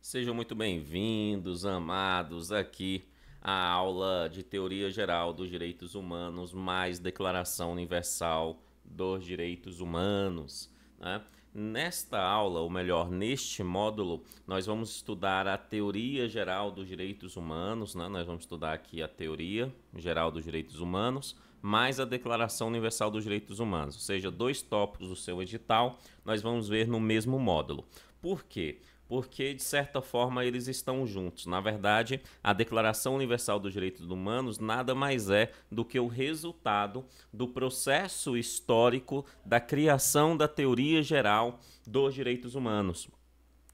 Sejam muito bem-vindos, amados, aqui à aula de Teoria Geral dos Direitos Humanos, mais Declaração Universal dos Direitos Humanos, né? Nesta aula, ou melhor, neste módulo, nós vamos estudar a Teoria Geral dos Direitos Humanos, né? Nós vamos estudar aqui a Teoria Geral dos Direitos Humanos, mais a Declaração Universal dos Direitos Humanos, ou seja, dois tópicos do seu edital, nós vamos ver no mesmo módulo. Por quê? Porque, de certa forma, eles estão juntos. Na verdade, a Declaração Universal dos Direitos Humanos nada mais é do que o resultado do processo histórico da criação da teoria geral dos direitos humanos.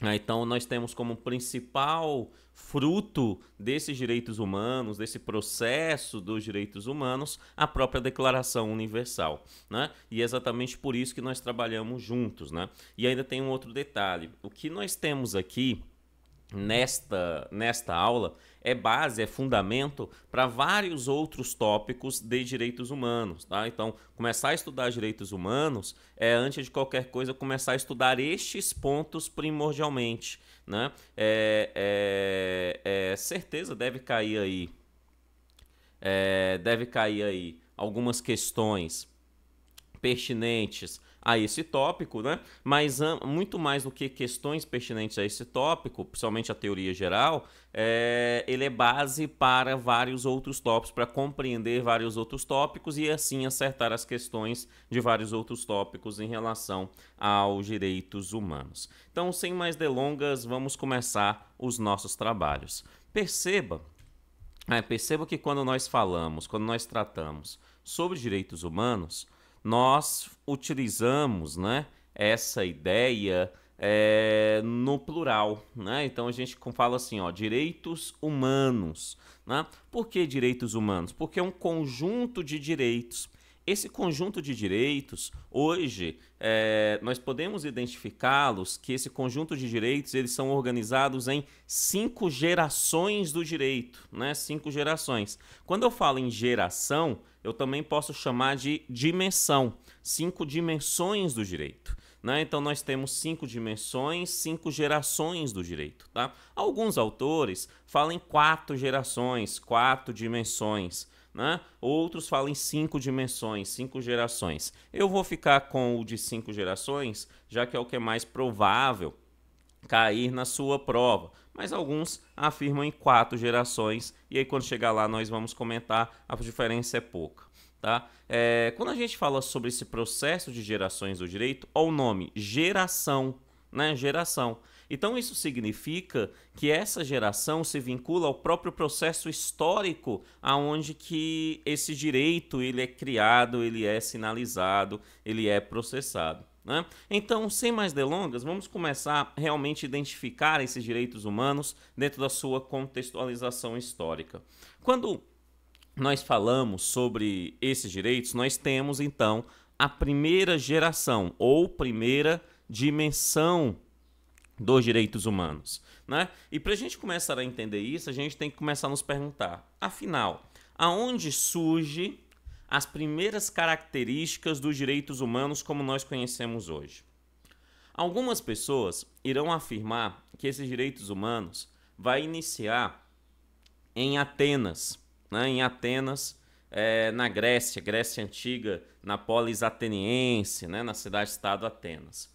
Então, nós temos como principal fruto desses direitos humanos, desse processo dos direitos humanos, a própria Declaração Universal, né? E é exatamente por isso que nós trabalhamos juntos, né? E ainda tem um outro detalhe. O que nós temos aqui nesta aula é base, é fundamento para vários outros tópicos de direitos humanos, tá? Então, começar a estudar direitos humanos é, antes de qualquer coisa, começar a estudar estes pontos primordialmente, né? Certeza deve cair aí algumas questões pertinentes a esse tópico, né? Mas muito mais do que questões pertinentes a esse tópico, principalmente a teoria geral, ele é base para vários outros tópicos, para compreender vários outros tópicos e assim acertar as questões de vários outros tópicos em relação aos direitos humanos. Então, sem mais delongas, vamos começar os nossos trabalhos. Perceba que quando nós tratamos sobre direitos humanos, nós utilizamos, né, essa ideia no plural, né? Então a gente fala assim, ó, direitos humanos, né? Por que direitos humanos? Porque é um conjunto de direitos. Esse conjunto de direitos, hoje, nós podemos identificá-los que esse conjunto de direitos eles são organizados em 5 gerações do direito, né? 5 gerações. Quando eu falo em geração, eu também posso chamar de dimensão, 5 dimensões do direito, né? Então nós temos 5 dimensões, 5 gerações do direito, tá? Alguns autores falam em 4 gerações, 4 dimensões, né? Outros falam em 5 dimensões, 5 gerações. Eu vou ficar com o de 5 gerações, já que é o que é mais provável cair na sua prova. Mas alguns afirmam em 4 gerações, e aí quando chegar lá nós vamos comentar, a diferença é pouca. Tá? Quando a gente fala sobre esse processo de gerações do direito, olha o nome, geração, né? Geração. Então isso significa que essa geração se vincula ao próprio processo histórico aonde que esse direito ele é criado, ele é sinalizado, ele é processado, né? Então, sem mais delongas, vamos começar realmente a identificar esses direitos humanos dentro da sua contextualização histórica. Quando nós falamos sobre esses direitos, nós temos então a primeira geração ou primeira dimensão dos direitos humanos, né? E para a gente começar a entender isso, a gente tem que começar a nos perguntar, afinal, aonde surge as primeiras características dos direitos humanos como nós conhecemos hoje? Algumas pessoas irão afirmar que esses direitos humanos vai iniciar em Atenas, né? Em Atenas, na Grécia Antiga, na polis ateniense, né? Na cidade-estado Atenas.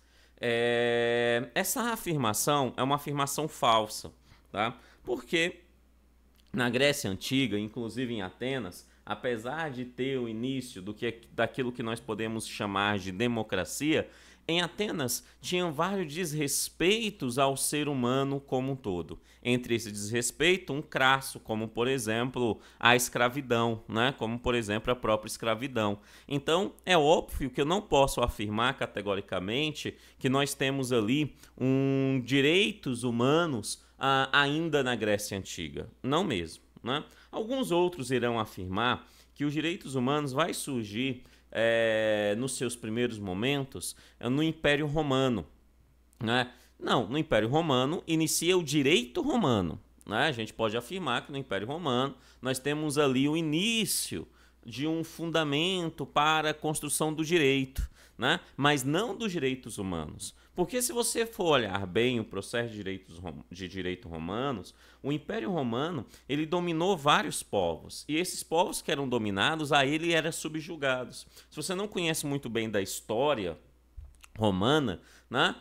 Essa afirmação é uma afirmação falsa, tá? Porque na Grécia Antiga, inclusive em Atenas, apesar de ter o início daquilo que nós podemos chamar de democracia, em Atenas tinham vários desrespeitos ao ser humano como um todo. Entre esse desrespeito, um crasso, como por exemplo a escravidão, né? Como por exemplo a própria escravidão. Então é óbvio que eu não posso afirmar categoricamente que nós temos ali direitos humanos ainda na Grécia Antiga. Não mesmo, né? Alguns outros irão afirmar que os direitos humanos vai surgir nos seus primeiros momentos no Império Romano, né? Não, no Império Romano inicia o direito romano, né? A gente pode afirmar que no Império Romano nós temos ali o início de um fundamento para a construção do direito, né? Mas não dos direitos humanos. Porque se você for olhar bem o processo de direito romanos, o Império Romano, ele dominou vários povos, e esses povos que eram dominados, a ele eram subjugados. Se você não conhece muito bem da história romana, né?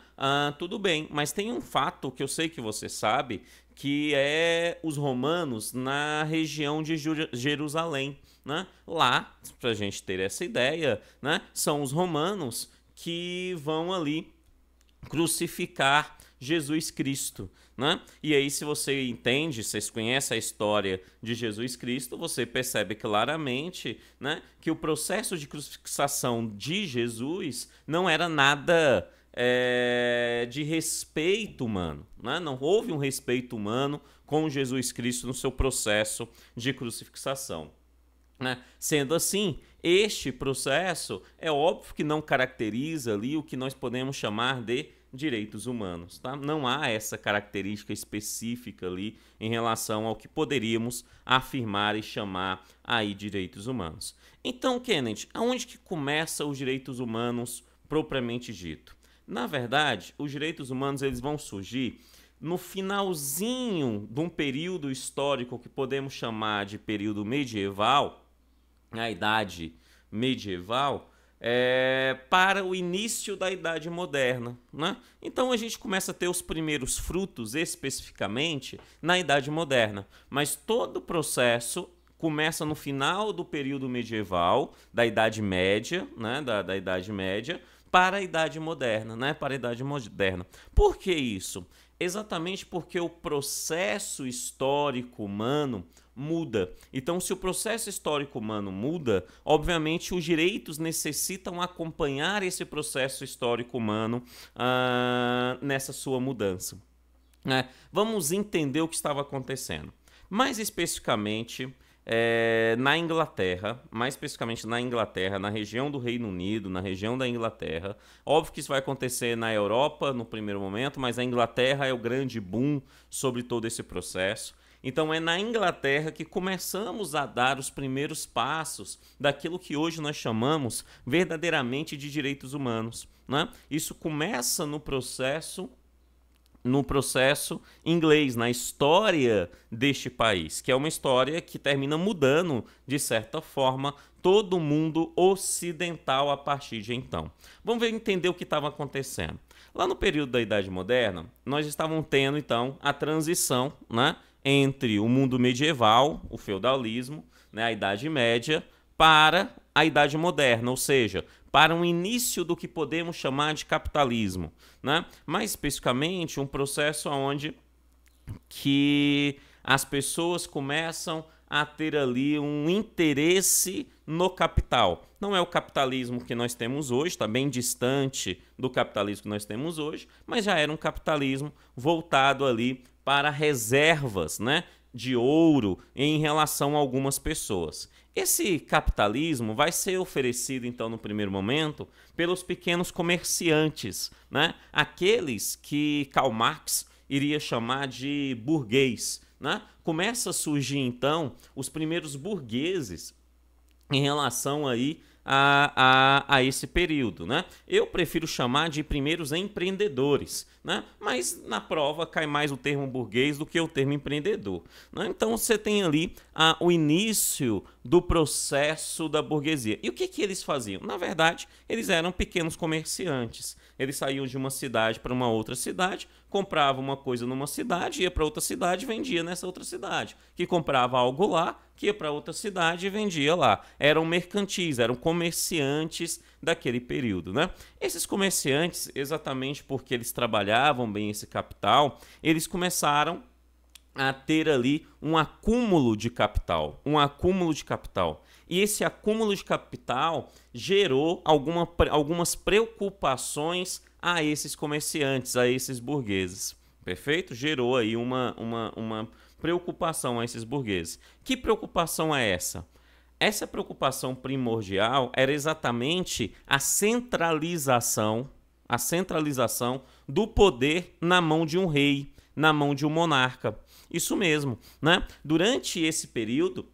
Tudo bem, mas tem um fato que eu sei que você sabe, que é os romanos na região de Jerusalém, né? Lá, para a gente ter essa ideia, né? São os romanos que vão ali crucificar Jesus Cristo, né? E aí, se você entende, vocês conhecem a história de Jesus Cristo, você percebe claramente, né, que o processo de crucificação de Jesus não era nada de respeito humano, né? Não houve um respeito humano com Jesus Cristo no seu processo de crucificação, né? Sendo assim, este processo é óbvio que não caracteriza ali o que nós podemos chamar de direitos humanos, tá? Não há essa característica específica ali em relação ao que poderíamos afirmar e chamar aí direitos humanos. Então, Kenneth, aonde que começa os direitos humanos propriamente dito? Na verdade, os direitos humanos eles vão surgir no finalzinho de um período histórico que podemos chamar de período medieval, a Idade Medieval, para o início da Idade Moderna, né? Então a gente começa a ter os primeiros frutos especificamente na Idade Moderna, mas todo o processo começa no final do período medieval, da Idade Média, né? da Idade Média, para a Idade Moderna, né? Para a Idade Moderna. Por que isso? Exatamente porque o processo histórico humano muda. Então, se o processo histórico humano muda, obviamente os direitos necessitam acompanhar esse processo histórico humano nessa sua mudança, né? Vamos entender o que estava acontecendo. Mais especificamente, na Inglaterra, na região do Reino Unido, na região da Inglaterra. Óbvio que isso vai acontecer na Europa no primeiro momento, mas a Inglaterra é o grande boom sobre todo esse processo. Então é na Inglaterra que começamos a dar os primeiros passos daquilo que hoje nós chamamos verdadeiramente de direitos humanos, né? Isso começa no processo inglês, na história deste país, que é uma história que termina mudando, de certa forma, todo o mundo ocidental a partir de então. Vamos entender o que estava acontecendo. Lá no período da Idade Moderna, nós estávamos tendo, então, a transição, né, entre o mundo medieval, o feudalismo, né, a Idade Média, para a Idade Moderna, ou seja, para um início do que podemos chamar de capitalismo, né? Mais especificamente, um processo onde que as pessoas começam a ter ali um interesse no capital. Não é o capitalismo que nós temos hoje, está bem distante do capitalismo que nós temos hoje, mas já era um capitalismo voltado ali para reservas, né, de ouro em relação a algumas pessoas. Esse capitalismo vai ser oferecido, então, no primeiro momento, pelos pequenos comerciantes, né? Aqueles que Karl Marx iria chamar de burguês, né? Começa a surgir, então, os primeiros burgueses em relação aí a esse período, né? Eu prefiro chamar de primeiros empreendedores, né? Mas na prova cai mais o termo burguês do que o termo empreendedor, né? Então você tem ali o início do processo da burguesia. E o que eles faziam? Na verdade, eles eram pequenos comerciantes. Eles saíam de uma cidade para uma outra cidade, compravam uma coisa numa cidade, ia para outra cidade e vendia nessa outra cidade. Que comprava algo lá, que ia para outra cidade e vendia lá. Eram mercantis, eram comerciantes daquele período, né? Esses comerciantes, exatamente porque eles trabalhavam bem esse capital, eles começaram a ter ali um acúmulo de capital, E esse acúmulo de capital gerou algumas preocupações a esses comerciantes, a esses burgueses, perfeito? Gerou aí uma preocupação a esses burgueses. Que preocupação é essa? Essa preocupação primordial era exatamente a centralização do poder na mão de um rei, na mão de um monarca. Isso mesmo, né? Durante esse período,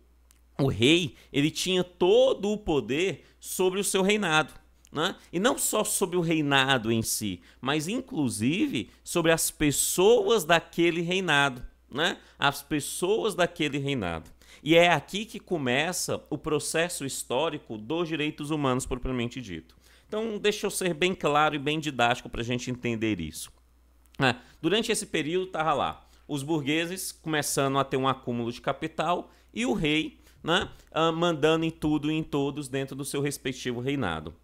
o rei ele tinha todo o poder sobre o seu reinado. né? E não só sobre o reinado em si, mas inclusive sobre as pessoas daquele reinado, né? As pessoas daquele reinado. E é aqui que começa o processo histórico dos direitos humanos propriamente dito. Então, deixa eu ser bem claro e bem didático para a gente entender isso. Durante esse período, estava lá os burgueses começando a ter um acúmulo de capital e o rei, né, mandando em tudo e em todos dentro do seu respectivo reinado.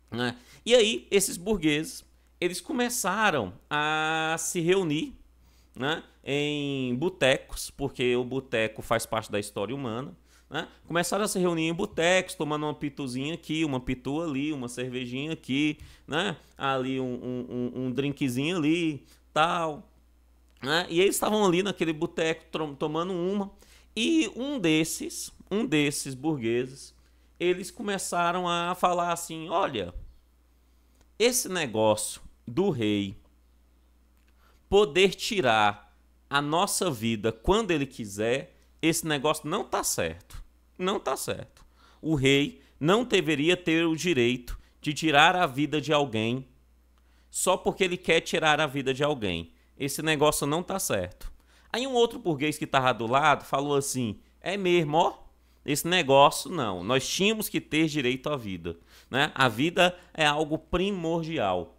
Né? E aí, esses burgueses, eles começaram a se reunir, né, em botecos, porque o boteco faz parte da história humana. Né? Começaram a se reunir em botecos, tomando uma pituzinha aqui, uma pitu ali, uma cervejinha aqui, né? Ali um drinkzinho ali, tal. Né? E eles estavam ali naquele boteco tomando uma, e um desses burgueses, eles começaram a falar assim: olha, esse negócio do rei poder tirar a nossa vida quando ele quiser, esse negócio não tá certo. Não tá certo. O rei não deveria ter o direito de tirar a vida de alguém só porque ele quer tirar a vida de alguém. Esse negócio não tá certo. Aí um outro burguês que estava do lado falou assim: é mesmo, ó, esse negócio não. Nós tínhamos que ter direito à vida. Né? A vida é algo primordial.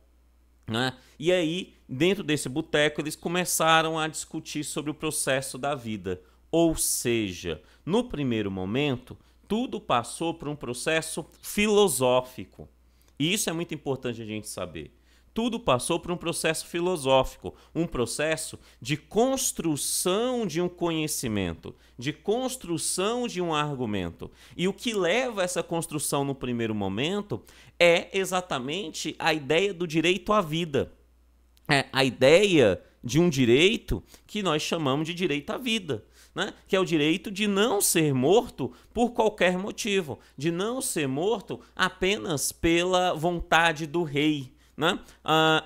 Né? E aí, dentro desse boteco, eles começaram a discutir sobre o processo da vida. Ou seja, no primeiro momento, tudo passou por um processo filosófico. E isso é muito importante a gente saber. Tudo passou por um processo filosófico, um processo de construção de um conhecimento, de construção de um argumento. E o que leva a essa construção no primeiro momento é exatamente a ideia do direito à vida. É a ideia de um direito que nós chamamos de direito à vida. Né? Que é o direito de não ser morto por qualquer motivo, de não ser morto apenas pela vontade do rei. Né?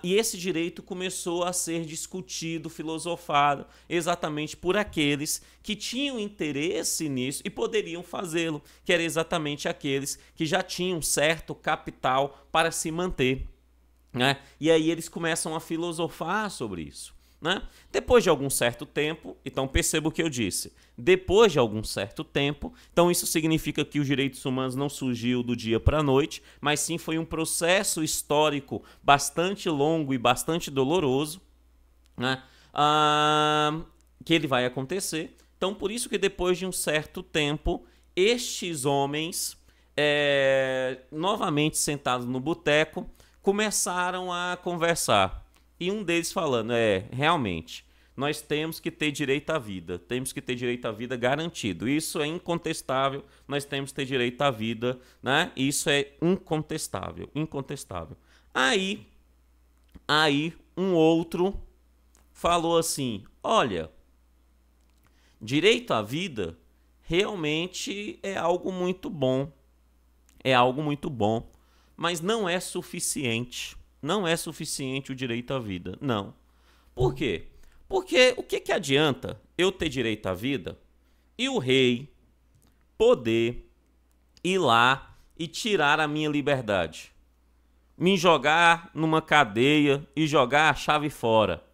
E esse direito começou a ser discutido, filosofado, exatamente por aqueles que tinham interesse nisso e poderiam fazê-lo, que eram exatamente aqueles que já tinham certo capital para se manter. Né? E aí eles começam a filosofar sobre isso. Né? Depois de algum certo tempo, então perceba o que eu disse, depois de algum certo tempo, então isso significa que os direitos humanos não surgiu do dia para a noite, mas sim foi um processo histórico bastante longo e bastante doloroso, né? Que ele vai acontecer. Então por isso que depois de um certo tempo, estes homens, novamente sentados no boteco, começaram a conversar. E um deles falando: realmente, nós temos que ter direito à vida, temos que ter direito à vida garantido. Isso é incontestável, nós temos que ter direito à vida, né? Isso é incontestável, incontestável. Aí um outro falou assim: olha, direito à vida realmente é algo muito bom, mas não é suficiente. Não é suficiente o direito à vida, não. Por quê? Porque o que adianta eu ter direito à vida e o rei poder ir lá e tirar a minha liberdade? Me jogar numa cadeia e jogar a chave fora.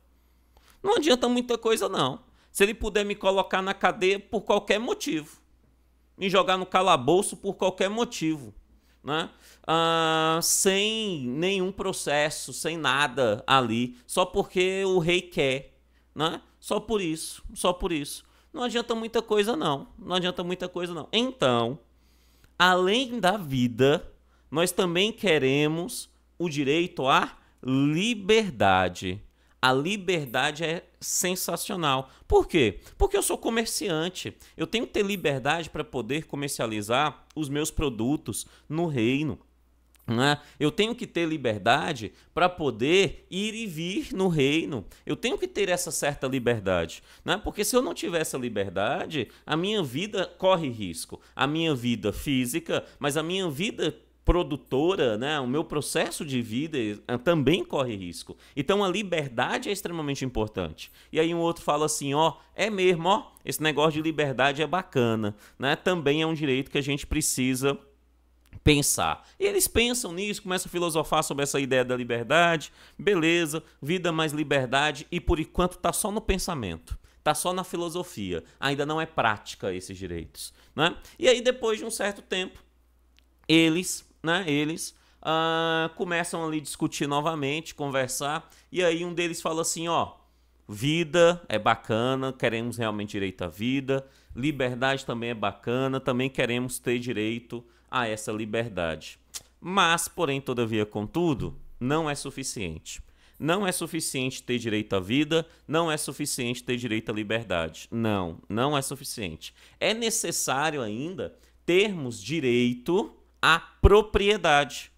Não adianta muita coisa, não. Se ele puder me colocar na cadeia por qualquer motivo, me jogar no calabouço por qualquer motivo, né? Sem nenhum processo, sem nada ali, só porque o rei quer, né? Só por isso. Não adianta muita coisa, não. Então, além da vida, nós também queremos o direito à liberdade. A liberdade é sensacional. Por quê? Porque eu sou comerciante. Eu tenho que ter liberdade para poder comercializar os meus produtos no reino. Né? Eu tenho que ter liberdade para poder ir e vir no reino. Eu tenho que ter essa certa liberdade. Né? Porque se eu não tiver essa liberdade, a minha vida corre risco. A minha vida física, mas a minha vida produtora, né? O meu processo de vida também corre risco. Então a liberdade é extremamente importante. E aí um outro fala assim: ó, é mesmo, ó, esse negócio de liberdade é bacana, né? Também é um direito que a gente precisa pensar. E eles pensam nisso, começam a filosofar sobre essa ideia da liberdade, beleza, vida mais liberdade, e por enquanto está só no pensamento, está só na filosofia, ainda não é prática esses direitos, né? E aí depois de um certo tempo, eles começam ali a discutir novamente, conversar, e aí um deles fala assim, ó, vida é bacana, queremos realmente direito à vida, liberdade também é bacana, também queremos ter direito a essa liberdade. Mas, porém, todavia, contudo, não é suficiente. Não é suficiente ter direito à vida, não é suficiente ter direito à liberdade. Não, não é suficiente. É necessário ainda termos direito à propriedade.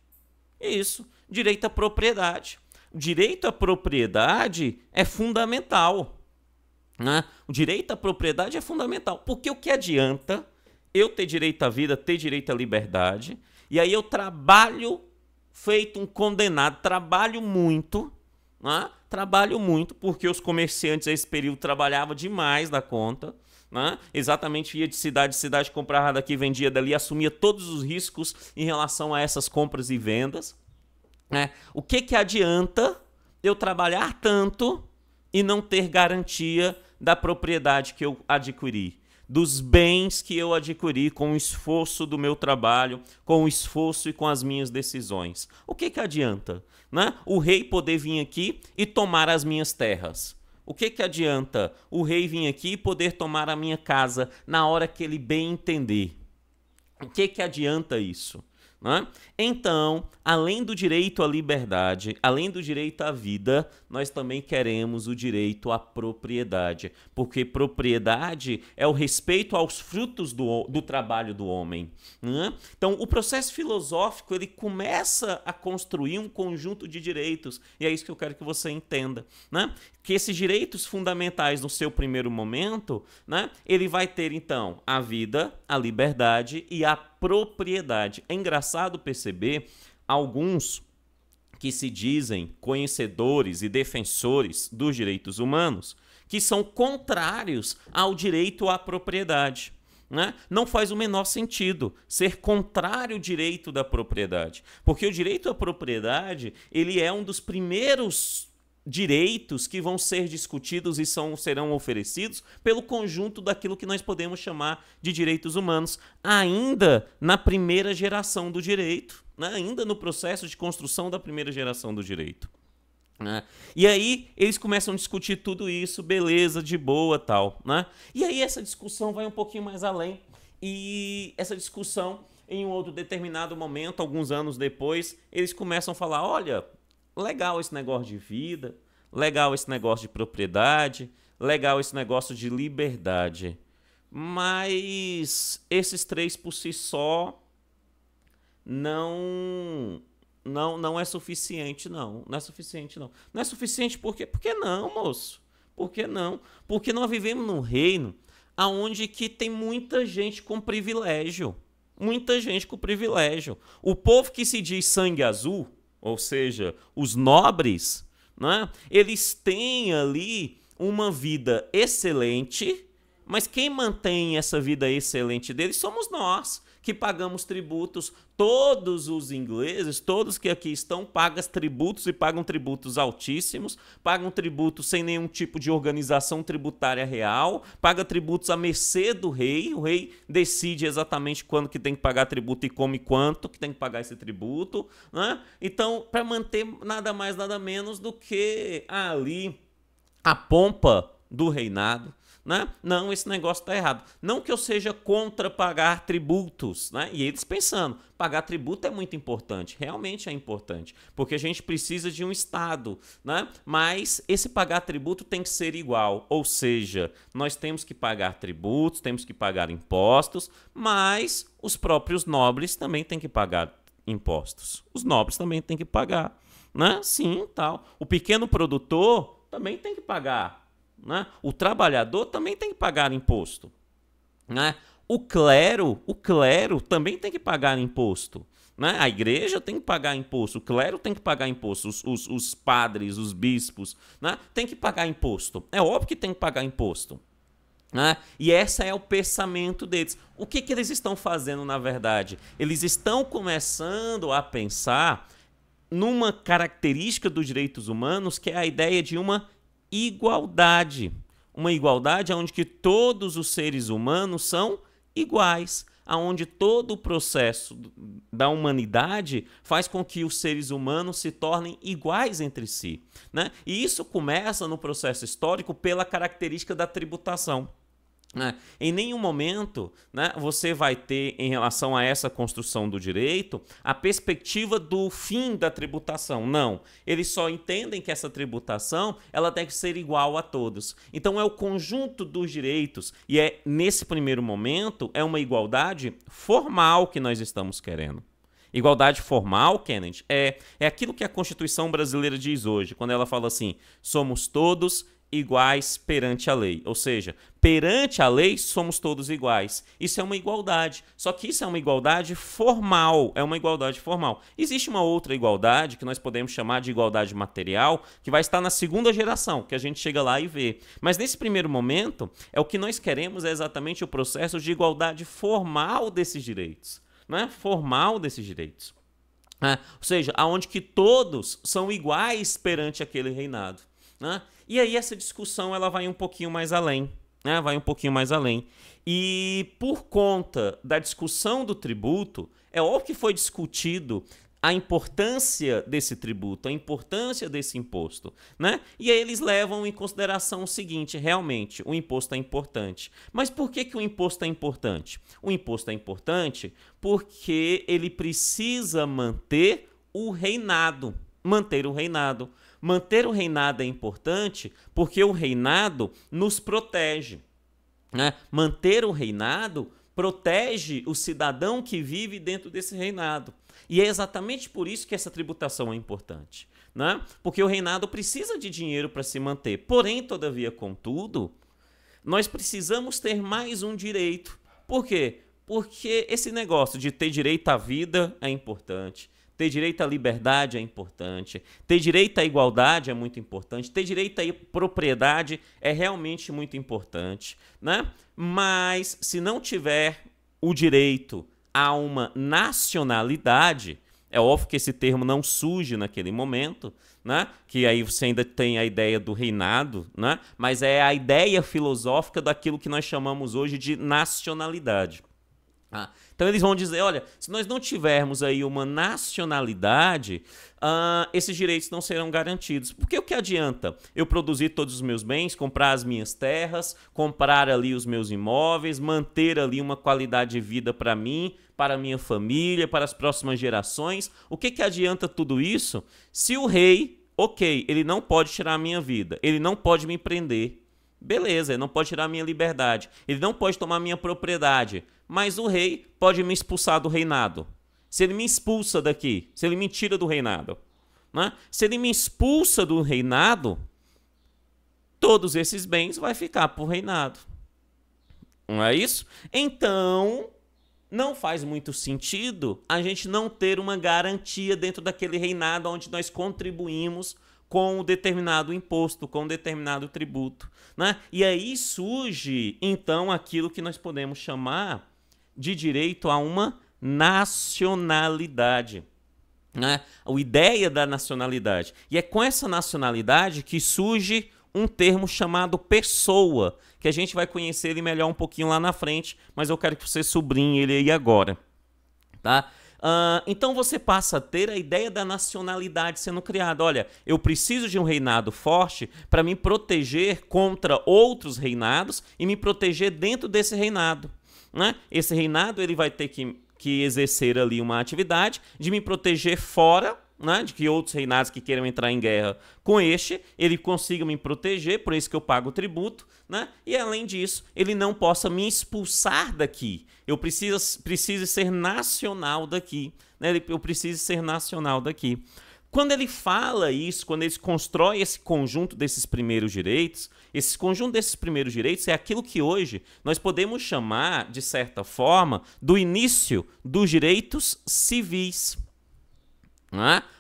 Isso, direito à propriedade. O direito à propriedade é fundamental, né? O direito à propriedade é fundamental, porque o que adianta eu ter direito à vida, ter direito à liberdade, e aí eu trabalho feito um condenado, trabalho muito, né? Trabalho muito, porque os comerciantes a esse período trabalhavam demais da conta, né? Exatamente, ia de cidade em cidade, comprava daqui, vendia dali, assumia todos os riscos em relação a essas compras e vendas. O que adianta eu trabalhar tanto e não ter garantia da propriedade que eu adquiri, dos bens que eu adquiri com o esforço do meu trabalho, com o esforço e com as minhas decisões? O que adianta, né? O rei poder vir aqui e tomar as minhas terras. O que adianta o rei vir aqui e poder tomar a minha casa na hora que ele bem entender? O que adianta isso? Né? Então, além do direito à liberdade, além do direito à vida, nós também queremos o direito à propriedade, porque propriedade é o respeito aos frutos do trabalho do homem, né? Então, o processo filosófico ele começa a construir um conjunto de direitos, e é isso que eu quero que você entenda, né? Que esses direitos fundamentais no seu primeiro momento, né, ele vai ter então a vida, a liberdade e a propriedade. É engraçado perceber alguns que se dizem conhecedores e defensores dos direitos humanos que são contrários ao direito à propriedade, né? Não faz o menor sentido ser contrário ao direito da propriedade, porque o direito à propriedade ele é um dos primeiros direitos que vão ser discutidos e serão oferecidos pelo conjunto daquilo que nós podemos chamar de direitos humanos, ainda na primeira geração do direito, né? Ainda no processo de construção da primeira geração do direito. Né? E aí eles começam a discutir tudo isso, beleza, de boa, tal, né? E aí essa discussão vai um pouquinho mais além, e essa discussão, em um outro determinado momento, alguns anos depois, eles começam a falar, olha, legal esse negócio de vida, legal esse negócio de propriedade, legal esse negócio de liberdade, mas esses três por si só não é suficiente, não. Não é suficiente, não. Não é suficiente por quê? Por que não, moço? Por que não? Porque nós vivemos num reino onde que tem muita gente com privilégio. Muita gente com privilégio. O povo que se diz sangue azul, ou seja, os nobres, né, eles têm ali uma vida excelente, mas quem mantém essa vida excelente deles somos nós, que pagamos tributos. Todos os ingleses, todos que aqui estão, pagam tributos e pagam tributos altíssimos, pagam tributos sem nenhum tipo de organização tributária real, pagam tributos à mercê do rei. O rei decide exatamente quando que tem que pagar tributo e como e quanto que tem que pagar esse tributo, né? Então, para manter nada mais, nada menos do que ali a pompa do reinado, né? Não, esse negócio está errado. Não que eu seja contra pagar tributos, né? E eles pensando, pagar tributo é muito importante, realmente é importante, porque a gente precisa de um Estado, né? Mas esse pagar tributo tem que ser igual, ou seja, nós temos que pagar tributos, temos que pagar impostos, mas os próprios nobres também têm que pagar impostos. Os nobres também têm que pagar, né? Sim, tal. O pequeno produtor também tem que pagar. Né? O trabalhador também tem que pagar imposto. Né? O clero também tem que pagar imposto. Né? A igreja tem que pagar imposto, o clero tem que pagar imposto, os padres, os bispos, né? Tem que pagar imposto. É óbvio que tem que pagar imposto. né? E esse é o pensamento deles. O que eles estão fazendo, na verdade? Eles estão começando a pensar numa característica dos direitos humanos, que é a ideia de uma igualdade. Uma igualdade onde que todos os seres humanos são iguais, onde todo o processo da humanidade faz com que os seres humanos se tornem iguais entre si, né? E isso começa no processo histórico pela característica da tributação. Em nenhum momento, né, você vai ter, em relação a essa construção do direito, a perspectiva do fim da tributação. Não. Eles só entendem que essa tributação ela tem que ser igual a todos. Então é o conjunto dos direitos, e é nesse primeiro momento é uma igualdade formal que nós estamos querendo. Igualdade formal, Kenneth, é aquilo que a Constituição brasileira diz hoje, quando ela fala assim: somos todos iguais perante a lei. Ou seja, perante a lei somos todos iguais. Isso é uma igualdade. Só que isso é uma igualdade formal. É uma igualdade formal. Existe uma outra igualdade que nós podemos chamar de igualdade material, que vai estar na segunda geração, que a gente chega lá e vê. Mas nesse primeiro momento, o que nós queremos é exatamente o processo de igualdade formal desses direitos. Né? Formal desses direitos. Ou seja, aonde que todos são iguais perante aquele reinado. Né? E aí essa discussão ela vai um pouquinho mais além, né? Vai um pouquinho mais além. E por conta da discussão do tributo, é óbvio que foi discutido a importância desse tributo, a importância desse imposto, né? E aí eles levam em consideração o seguinte: realmente, o imposto é importante. Mas por que o imposto é importante? O imposto é importante porque ele precisa manter o reinado. Manter o reinado. Manter o reinado é importante porque o reinado nos protege. Né? Manter o reinado protege o cidadão que vive dentro desse reinado. E é exatamente por isso que essa tributação é importante. Né? Porque o reinado precisa de dinheiro para se manter. Porém, todavia, contudo, nós precisamos ter mais um direito. Por quê? Porque esse negócio de ter direito à vida é importante. Ter direito à liberdade é importante, ter direito à igualdade é muito importante, ter direito à propriedade é realmente muito importante, né? Mas se não tiver o direito a uma nacionalidade, é óbvio que esse termo não surge naquele momento, né? Que aí você ainda tem a ideia do reinado, né? Mas é a ideia filosófica daquilo que nós chamamos hoje de nacionalidade. Então eles vão dizer, olha, se nós não tivermos aí uma nacionalidade, esses direitos não serão garantidos. Porque o que adianta eu produzir todos os meus bens, comprar as minhas terras, comprar ali os meus imóveis, manter ali uma qualidade de vida para mim, para a minha família, para as próximas gerações? O que adianta tudo isso se o rei, ok, ele não pode tirar a minha vida, ele não pode me prender. Beleza, ele não pode tirar a minha liberdade, ele não pode tomar a minha propriedade, mas o rei pode me expulsar do reinado. Se ele me expulsa daqui, se ele me tira do reinado, né? Se ele me expulsa do reinado, todos esses bens vão ficar para o reinado. Não é isso? Então, não faz muito sentido a gente não ter uma garantia dentro daquele reinado onde nós contribuímos com um determinado imposto, com um determinado tributo, né? E aí surge, então, aquilo que nós podemos chamar de direito a uma nacionalidade, né? A ideia da nacionalidade. E é com essa nacionalidade que surge um termo chamado pessoa, que a gente vai conhecer ele melhor um pouquinho lá na frente, mas eu quero que você sublinhe ele aí agora, tá? Então você passa a ter a ideia da nacionalidade sendo criada. Olha, eu preciso de um reinado forte para me proteger contra outros reinados e me proteger dentro desse reinado, né? Esse reinado ele vai ter que exercer ali uma atividade de me proteger fora, né, de que outros reinados que queiram entrar em guerra com ele consiga me proteger, por isso que eu pago o tributo, né? E além disso, ele não possa me expulsar daqui. Eu preciso ser nacional daqui, né? Eu preciso ser nacional daqui. Quando ele fala isso, quando ele constrói esse conjunto desses primeiros direitos, esse conjunto desses primeiros direitos é aquilo que hoje nós podemos chamar, de certa forma, do início dos direitos civis.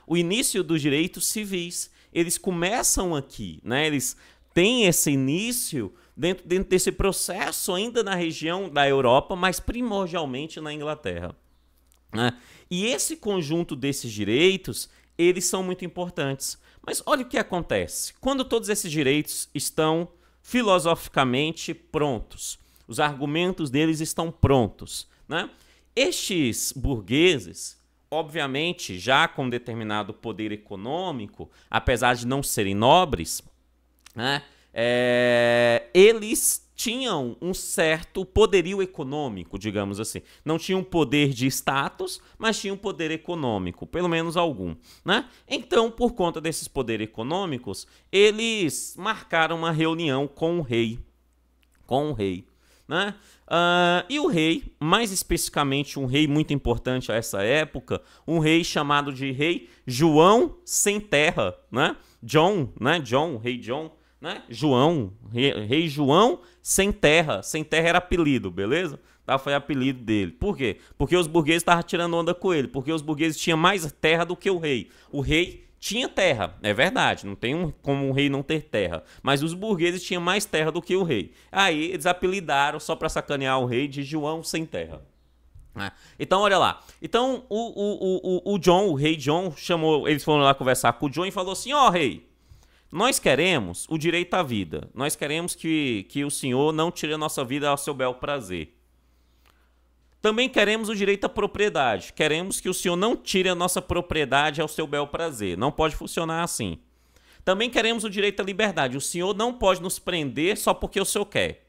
O início dos direitos civis, eles começam aqui, né? Eles têm esse início dentro desse processo ainda na região da Europa, mas primordialmente na Inglaterra, né? E esse conjunto desses direitos, eles são muito importantes. Mas olha o que acontece. Quando todos esses direitos estão filosoficamente prontos, os argumentos deles estão prontos, né? Estes burgueses, obviamente, já com determinado poder econômico, apesar de não serem nobres, né, eles tinham um certo poderio econômico, digamos assim. Não tinham poder de status, mas tinham poder econômico, pelo menos algum, né? Então, por conta desses poderes econômicos, eles marcaram uma reunião com o rei, né? E o rei, mais especificamente um rei muito importante a essa época, um rei chamado de Rei João Sem Terra, né? Rei John, né? Rei João Sem Terra. Sem Terra era apelido, beleza? Tá, foi apelido dele. Por quê? Porque os burgueses estavam tirando onda com ele, porque os burgueses tinham mais terra do que o rei. O rei tinha terra, é verdade, não tem como um rei não ter terra, mas os burgueses tinham mais terra do que o rei. Aí eles apelidaram, só para sacanear o rei, de João Sem Terra. Então, olha lá. Então, o rei John, chamou, eles foram lá conversar com o John e falou assim: ó, rei, nós queremos o direito à vida, nós queremos que o senhor não tire a nossa vida ao seu bel prazer. Também queremos o direito à propriedade. Queremos que o senhor não tire a nossa propriedade ao seu bel prazer. Não pode funcionar assim. Também queremos o direito à liberdade. O senhor não pode nos prender só porque o senhor quer.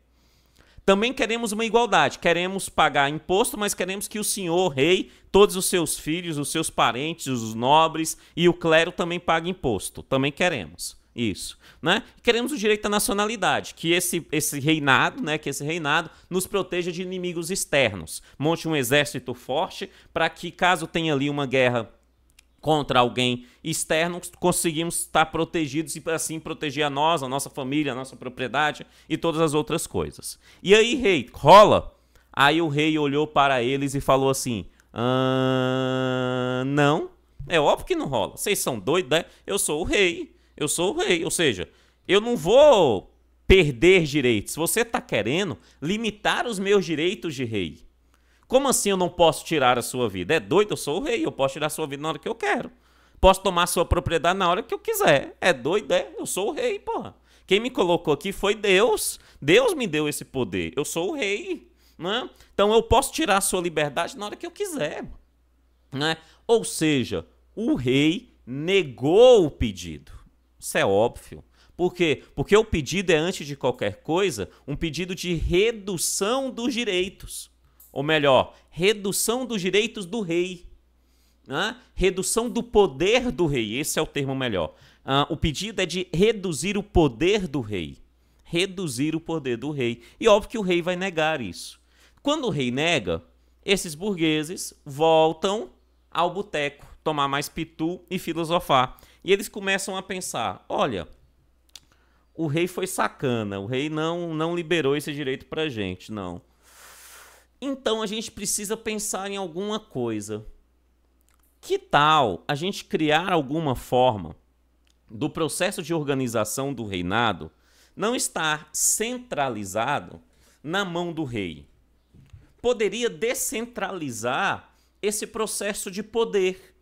Também queremos uma igualdade. Queremos pagar imposto, mas queremos que o senhor, rei, todos os seus filhos, os seus parentes, os nobres e o clero também paguem imposto. Também queremos. Isso, né? Queremos o direito à nacionalidade, que esse reinado, né, que esse reinado nos proteja de inimigos externos, monte um exército forte para que, caso tenha ali uma guerra contra alguém externo, conseguimos estar protegidos e assim proteger a nós, a nossa família, a nossa propriedade e todas as outras coisas. E aí, rei, rola? Aí o rei olhou para eles e falou assim: não, é óbvio que não rola. Vocês são doidos, né? Eu sou o rei. Eu sou o rei, ou seja, eu não vou perder direitos. Você está querendo limitar os meus direitos de rei. Como assim eu não posso tirar a sua vida? É doido? Eu sou o rei, eu posso tirar a sua vida na hora que eu quero. Posso tomar a sua propriedade na hora que eu quiser. É doido, é? Eu sou o rei, porra. Quem me colocou aqui foi Deus. Deus me deu esse poder. Eu sou o rei, né? Então eu posso tirar a sua liberdade na hora que eu quiser, né? Ou seja, o rei negou o pedido. Isso é óbvio. Por quê? Porque o pedido é, antes de qualquer coisa, um pedido de redução dos direitos. Ou melhor, redução dos direitos do rei. Né? Redução do poder do rei. Esse é o termo melhor. O pedido é de reduzir o poder do rei. Reduzir o poder do rei. E óbvio que o rei vai negar isso. Quando o rei nega, esses burgueses voltam ao boteco, tomar mais pitu e filosofar. E eles começam a pensar: olha, o rei foi sacana, o rei não liberou esse direito pra gente, não. Então a gente precisa pensar em alguma coisa. Que tal a gente criar alguma forma do processo de organização do reinado não estar centralizado na mão do rei? Poderia descentralizar esse processo de poder.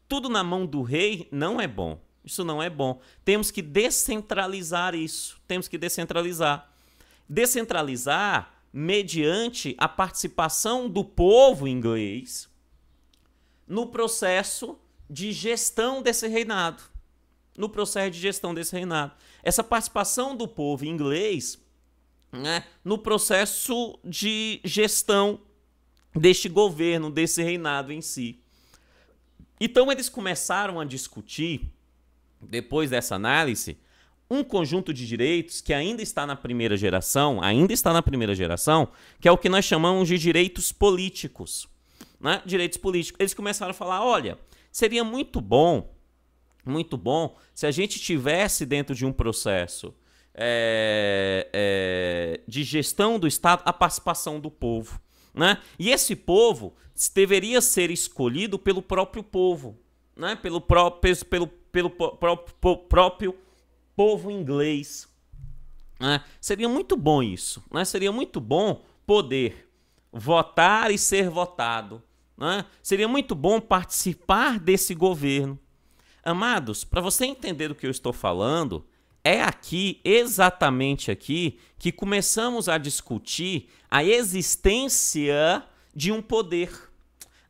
Tudo na mão do rei não é bom. Isso não é bom. Temos que descentralizar isso. Temos que descentralizar. Descentralizar mediante a participação do povo inglês no processo de gestão desse reinado. No processo de gestão desse reinado. Essa participação do povo inglês, né, no processo de gestão deste governo, desse reinado em si. Então eles começaram a discutir, depois dessa análise, um conjunto de direitos que ainda está na primeira geração, que é o que nós chamamos de direitos políticos. Né? Direitos políticos. Eles começaram a falar: olha, seria muito bom se a gente tivesse dentro de um processo de gestão do Estado a participação do povo. Né? E esse povo deveria ser escolhido pelo próprio povo, né? pelo próprio povo inglês. né? Seria muito bom isso, né? Seria muito bom poder votar e ser votado, né? Seria muito bom participar desse governo. Amados, para você entender do que eu estou falando, é aqui, exatamente aqui, que começamos a discutir a existência de um poder,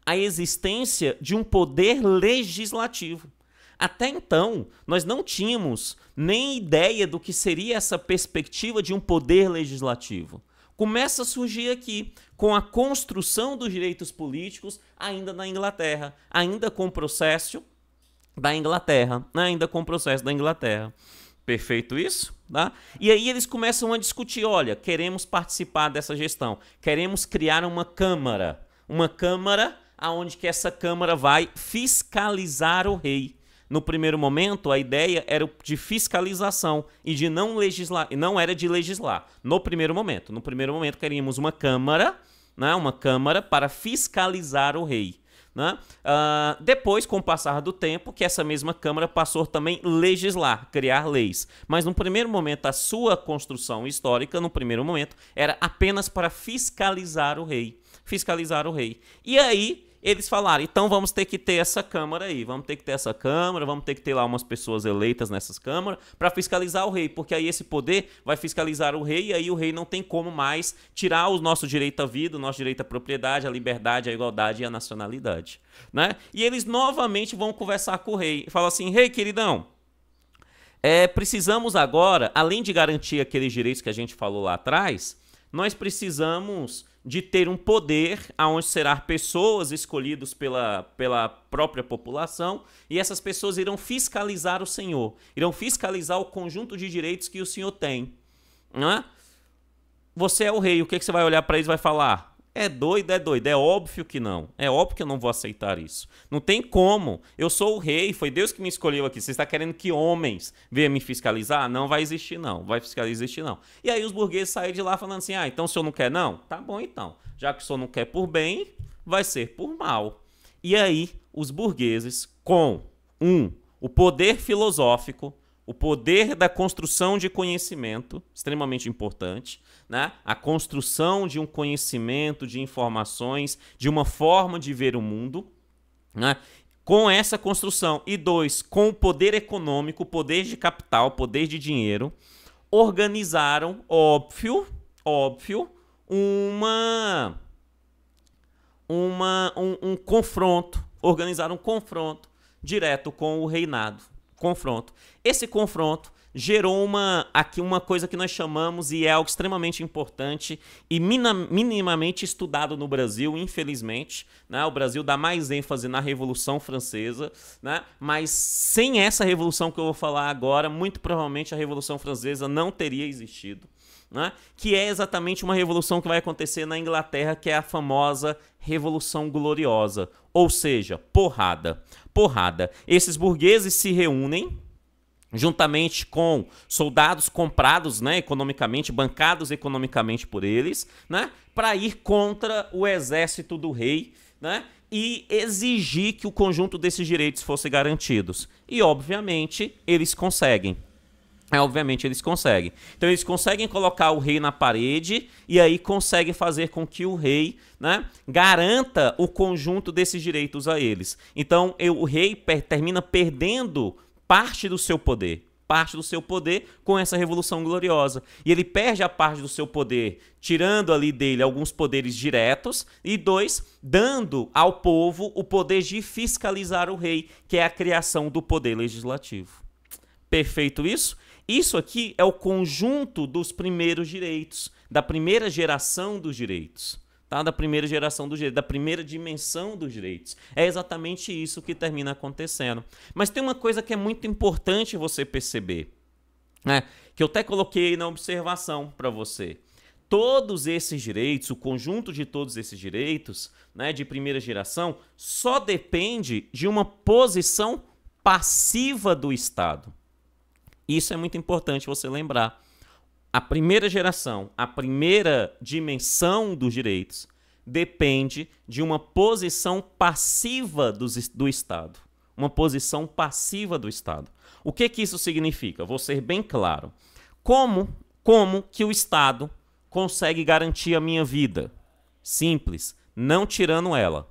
a existência de um poder legislativo. Até então, nós não tínhamos nem ideia do que seria essa perspectiva de um poder legislativo. Começa a surgir aqui, com a construção dos direitos políticos ainda na Inglaterra, ainda com o processo da Inglaterra, ainda com o processo da Inglaterra. Perfeito isso? Tá? E aí eles começam a discutir, olha, queremos participar dessa gestão, queremos criar uma câmara aonde que essa câmara vai fiscalizar o rei. No primeiro momento, a ideia era de fiscalização e de não legislar, e não era de legislar. No primeiro momento queríamos uma câmara, né, uma câmara para fiscalizar o rei. Né? Depois, com o passar do tempo, que essa mesma Câmara passou também a legislar, criar leis. Mas no primeiro momento, a sua construção histórica, no primeiro momento, era apenas para fiscalizar o rei. Fiscalizar o rei. E aí, eles falaram, então vamos ter que ter essa Câmara aí, vamos ter que ter essa Câmara, vamos ter que ter lá umas pessoas eleitas nessas câmaras para fiscalizar o rei, porque aí esse poder vai fiscalizar o rei e aí o rei não tem como mais tirar o nosso direito à vida, o nosso direito à propriedade, à liberdade, à igualdade e à nacionalidade. Né? E eles novamente vão conversar com o rei e falam assim, rei queridão, precisamos agora, além de garantir aqueles direitos que a gente falou lá atrás, nós precisamos de ter um poder onde serão pessoas escolhidas pela própria população e essas pessoas irão fiscalizar o senhor, irão fiscalizar o conjunto de direitos que o senhor tem. Né? Você é o rei, o que você vai olhar para eles e vai falar? É doido, é óbvio que não. É óbvio que eu não vou aceitar isso. Não tem como. Eu sou o rei, foi Deus que me escolheu aqui. Você está querendo que homens venham me fiscalizar? Não vai existir, não. Vai fiscalizar, não. E aí os burgueses saíram de lá falando assim, então o senhor não quer, não? Tá bom, então. Já que o senhor não quer por bem, vai ser por mal. E aí os burgueses, com o poder filosófico, o poder da construção de conhecimento, extremamente importante, né? A construção de um conhecimento, de informações, de uma forma de ver o mundo, né? Com essa construção, e dois, com o poder econômico, poder de capital, poder de dinheiro, organizaram, óbvio, um confronto, organizaram um confronto direto com o reinado. Esse confronto gerou uma coisa que nós chamamos, e é algo extremamente importante e minimamente estudado no Brasil, infelizmente. Né? O Brasil dá mais ênfase na Revolução Francesa, né? Mas sem essa revolução que eu vou falar agora, muito provavelmente a Revolução Francesa não teria existido. Né? Que é exatamente uma revolução que vai acontecer na Inglaterra, que é a famosa Revolução Gloriosa, ou seja, porrada. Esses burgueses se reúnem juntamente com soldados comprados, né, economicamente, bancados economicamente por eles, né, para ir contra o exército do rei, né, e exigir que o conjunto desses direitos fossem garantidos. E, obviamente, eles conseguem. Então eles conseguem colocar o rei na parede e aí conseguem fazer com que o rei, né, garanta o conjunto desses direitos a eles. Então o rei termina perdendo parte do seu poder com essa Revolução Gloriosa. E ele perde a parte do seu poder, tirando ali dele alguns poderes diretos, e dois, dando ao povo o poder de fiscalizar o rei, que é a criação do poder legislativo. Perfeito isso? Isso aqui é o conjunto dos primeiros direitos, da primeira geração dos direitos, tá? Da primeira geração dos direitos, da primeira dimensão dos direitos. É exatamente isso que termina acontecendo. Mas tem uma coisa que é muito importante você perceber, né? Que eu até coloquei na observação para você. Todos esses direitos, o conjunto de todos esses direitos, né, de primeira geração, só depende de uma posição passiva do Estado. Isso é muito importante você lembrar. A primeira geração, a primeira dimensão dos direitos depende de uma posição passiva do Estado. Uma posição passiva do Estado. O que isso significa? Vou ser bem claro. Como Como que o Estado consegue garantir a minha vida? Simples, não tirando ela.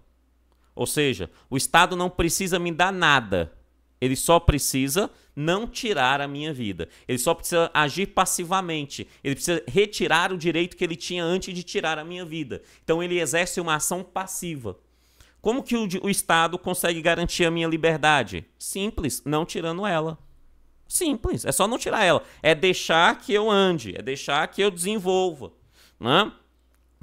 Ou seja, o Estado não precisa me dar nada. Ele só precisa não tirar a minha vida. Ele só precisa agir passivamente. Ele precisa retirar o direito que ele tinha antes de tirar a minha vida. Então ele exerce uma ação passiva. Como que o Estado consegue garantir a minha liberdade? Simples, não tirando ela. Simples, é só não tirar ela. É deixar que eu ande, é deixar que eu desenvolva. Né?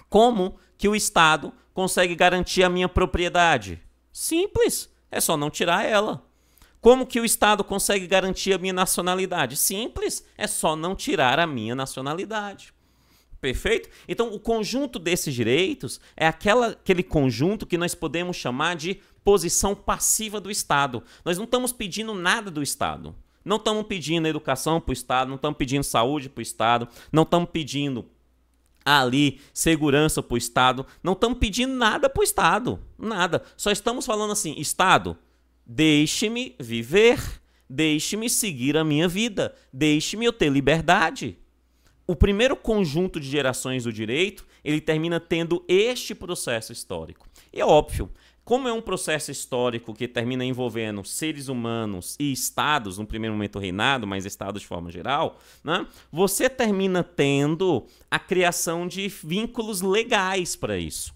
Como que o Estado consegue garantir a minha propriedade? Simples, é só não tirar ela. Como que o Estado consegue garantir a minha nacionalidade? Simples, é só não tirar a minha nacionalidade. Perfeito? Então, o conjunto desses direitos é aquele conjunto que nós podemos chamar de posição passiva do Estado. Nós não estamos pedindo nada do Estado. Não estamos pedindo educação para o Estado, não estamos pedindo saúde para o Estado, não estamos pedindo ali segurança para o Estado, não estamos pedindo nada para o Estado. Nada. Só estamos falando assim, Estado, deixe-me viver, deixe-me seguir a minha vida, deixe-me eu ter liberdade. O primeiro conjunto de gerações do direito, ele termina tendo este processo histórico. E é óbvio, como é um processo histórico que termina envolvendo seres humanos e estados, no primeiro momento reinado, mas estados de forma geral, né, você termina tendo a criação de vínculos legais para isso.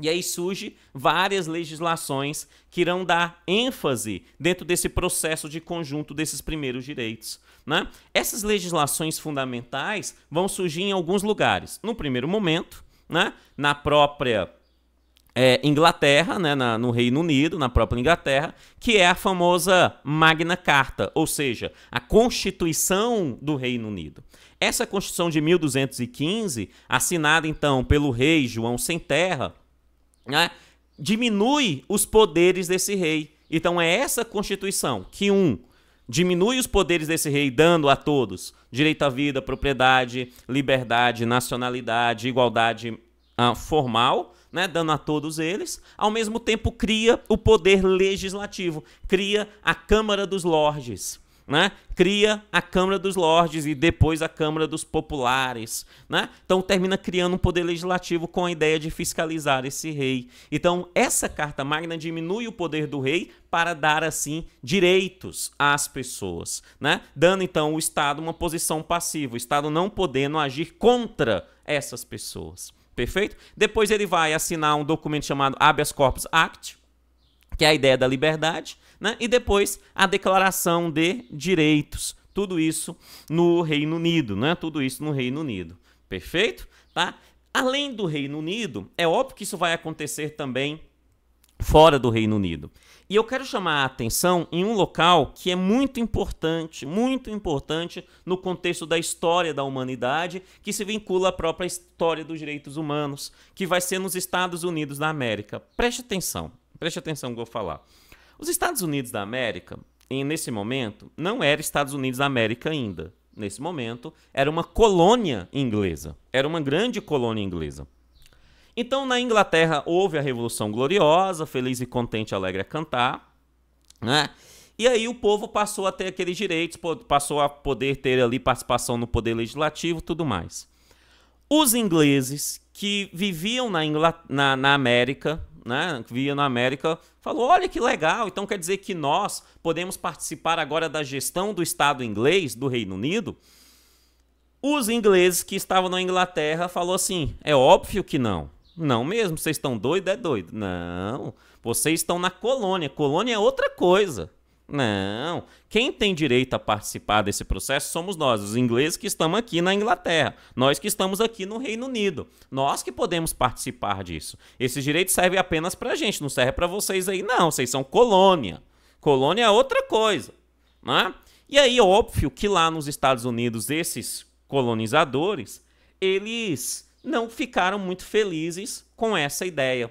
E aí surge várias legislações que irão dar ênfase dentro desse processo de conjunto desses primeiros direitos. Né? Essas legislações fundamentais vão surgir em alguns lugares. No primeiro momento, né, na própria Inglaterra, né, no Reino Unido, na própria Inglaterra, que é a famosa Magna Carta, ou seja, a Constituição do Reino Unido. Essa Constituição de 1215, assinada então pelo rei João Sem Terra, né, diminui os poderes desse rei. Então é essa Constituição que, diminui os poderes desse rei, dando a todos direito à vida, propriedade, liberdade, nacionalidade, igualdade formal, né, dando a todos eles. Ao mesmo tempo cria o poder legislativo, cria a Câmara dos Lordes. Né? Cria a Câmara dos Lordes e depois a Câmara dos Populares. Né? Então termina criando um poder legislativo com a ideia de fiscalizar esse rei. Então essa Carta Magna diminui o poder do rei para dar assim direitos às pessoas. Né? Dando então ao Estado uma posição passiva, o Estado não podendo agir contra essas pessoas. Perfeito? Depois ele vai assinar um documento chamado Habeas Corpus Act, que é a ideia da liberdade, né? E depois a Declaração de Direitos. Tudo isso no Reino Unido, né? Tudo isso no Reino Unido. Perfeito? Tá? Além do Reino Unido, é óbvio que isso vai acontecer também fora do Reino Unido. E eu quero chamar a atenção em um local que é muito importante no contexto da história da humanidade, que se vincula à própria história dos direitos humanos, que vai ser nos Estados Unidos da América. Preste atenção no que eu vou falar. Os Estados Unidos da América, nesse momento, não era Estados Unidos da América ainda. Nesse momento, era uma colônia inglesa. Era uma grande colônia inglesa. Então, na Inglaterra, houve a Revolução Gloriosa, feliz e contente, alegre a cantar. Né? E aí o povo passou a ter aqueles direitos, passou a poder ter ali participação no poder legislativo e tudo mais. Os ingleses que viviam na América, né, que viviam na América, falou, olha que legal, então quer dizer que nós podemos participar agora da gestão do Estado inglês, do Reino Unido? Os ingleses que estavam na Inglaterra falou assim, é óbvio que não. Não mesmo, vocês estão doidos? É doido. Não, vocês estão na colônia. Colônia é outra coisa. Não, quem tem direito a participar desse processo somos nós, os ingleses que estamos aqui na Inglaterra, nós que estamos aqui no Reino Unido, nós que podemos participar disso. Esses direitos servem apenas para a gente, não serve para vocês aí não, vocês são colônia. Colônia é outra coisa. Né? E aí, óbvio que lá nos Estados Unidos, esses colonizadores, eles não ficaram muito felizes com essa ideia.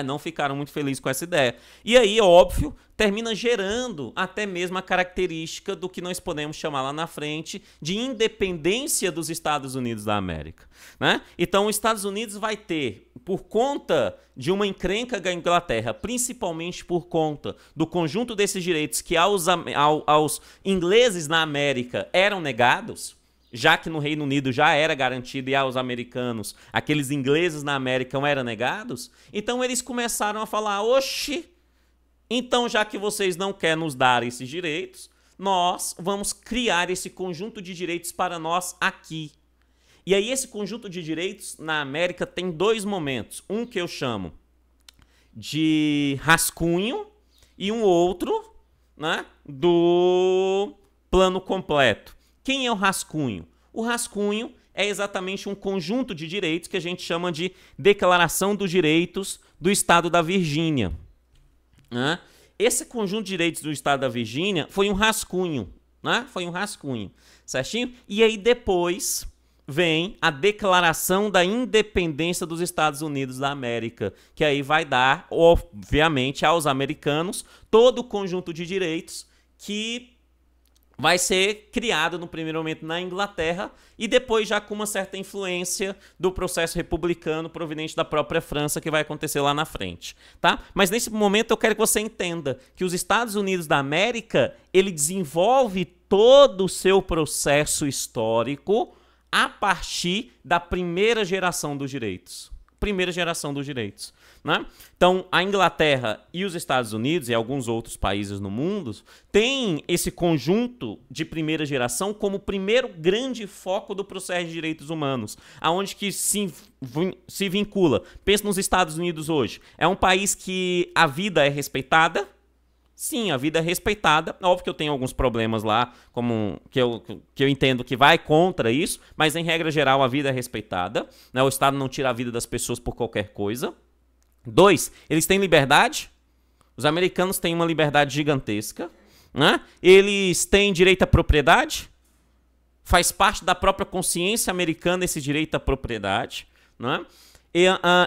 Não ficaram muito felizes com essa ideia. E aí, óbvio, termina gerando até mesmo a característica do que nós podemos chamar lá na frente de independência dos Estados Unidos da América. Né? Então, os Estados Unidos vai ter, por conta de uma encrenca da Inglaterra, principalmente por conta do conjunto desses direitos que aos ingleses na América eram negados. já que no Reino Unido já era garantido e aos americanos, aqueles ingleses na América eram negados, então eles começaram a falar, oxi, então já que vocês não querem nos dar esses direitos, nós vamos criar esse conjunto de direitos para nós aqui. E aí esse conjunto de direitos na América tem dois momentos, um que eu chamo de rascunho e um outro, né, do plano completo. Quem é o rascunho? O rascunho é exatamente um conjunto de direitos que a gente chama de Declaração dos Direitos do Estado da Virgínia. Né? Esse conjunto de direitos do Estado da Virgínia foi um rascunho, né? Foi um rascunho, certinho? E aí depois vem a Declaração da Independência dos Estados Unidos da América, que aí vai dar, obviamente, aos americanos todo o conjunto de direitos que vai ser criado no primeiro momento na Inglaterra e depois já com uma certa influência do processo republicano proveniente da própria França que vai acontecer lá na frente, tá? Mas nesse momento eu quero que você entenda que os Estados Unidos da América, ele desenvolve todo o seu processo histórico a partir da primeira geração dos direitos. Primeira geração dos direitos, né? Então, a Inglaterra e os Estados Unidos e alguns outros países no mundo têm esse conjunto de primeira geração como o primeiro grande foco do processo de direitos humanos, aonde que se vincula. Pensa nos Estados Unidos hoje. É um país que a vida é respeitada? Sim, a vida é respeitada. Óbvio que eu tenho alguns problemas lá, como que eu entendo que vai contra isso, mas em regra geral a vida é respeitada, né? O Estado não tira a vida das pessoas por qualquer coisa. 2, eles têm liberdade. Os americanos têm uma liberdade gigantesca, né? Eles têm direito à propriedade. Faz parte da própria consciência americana esse direito à propriedade, né?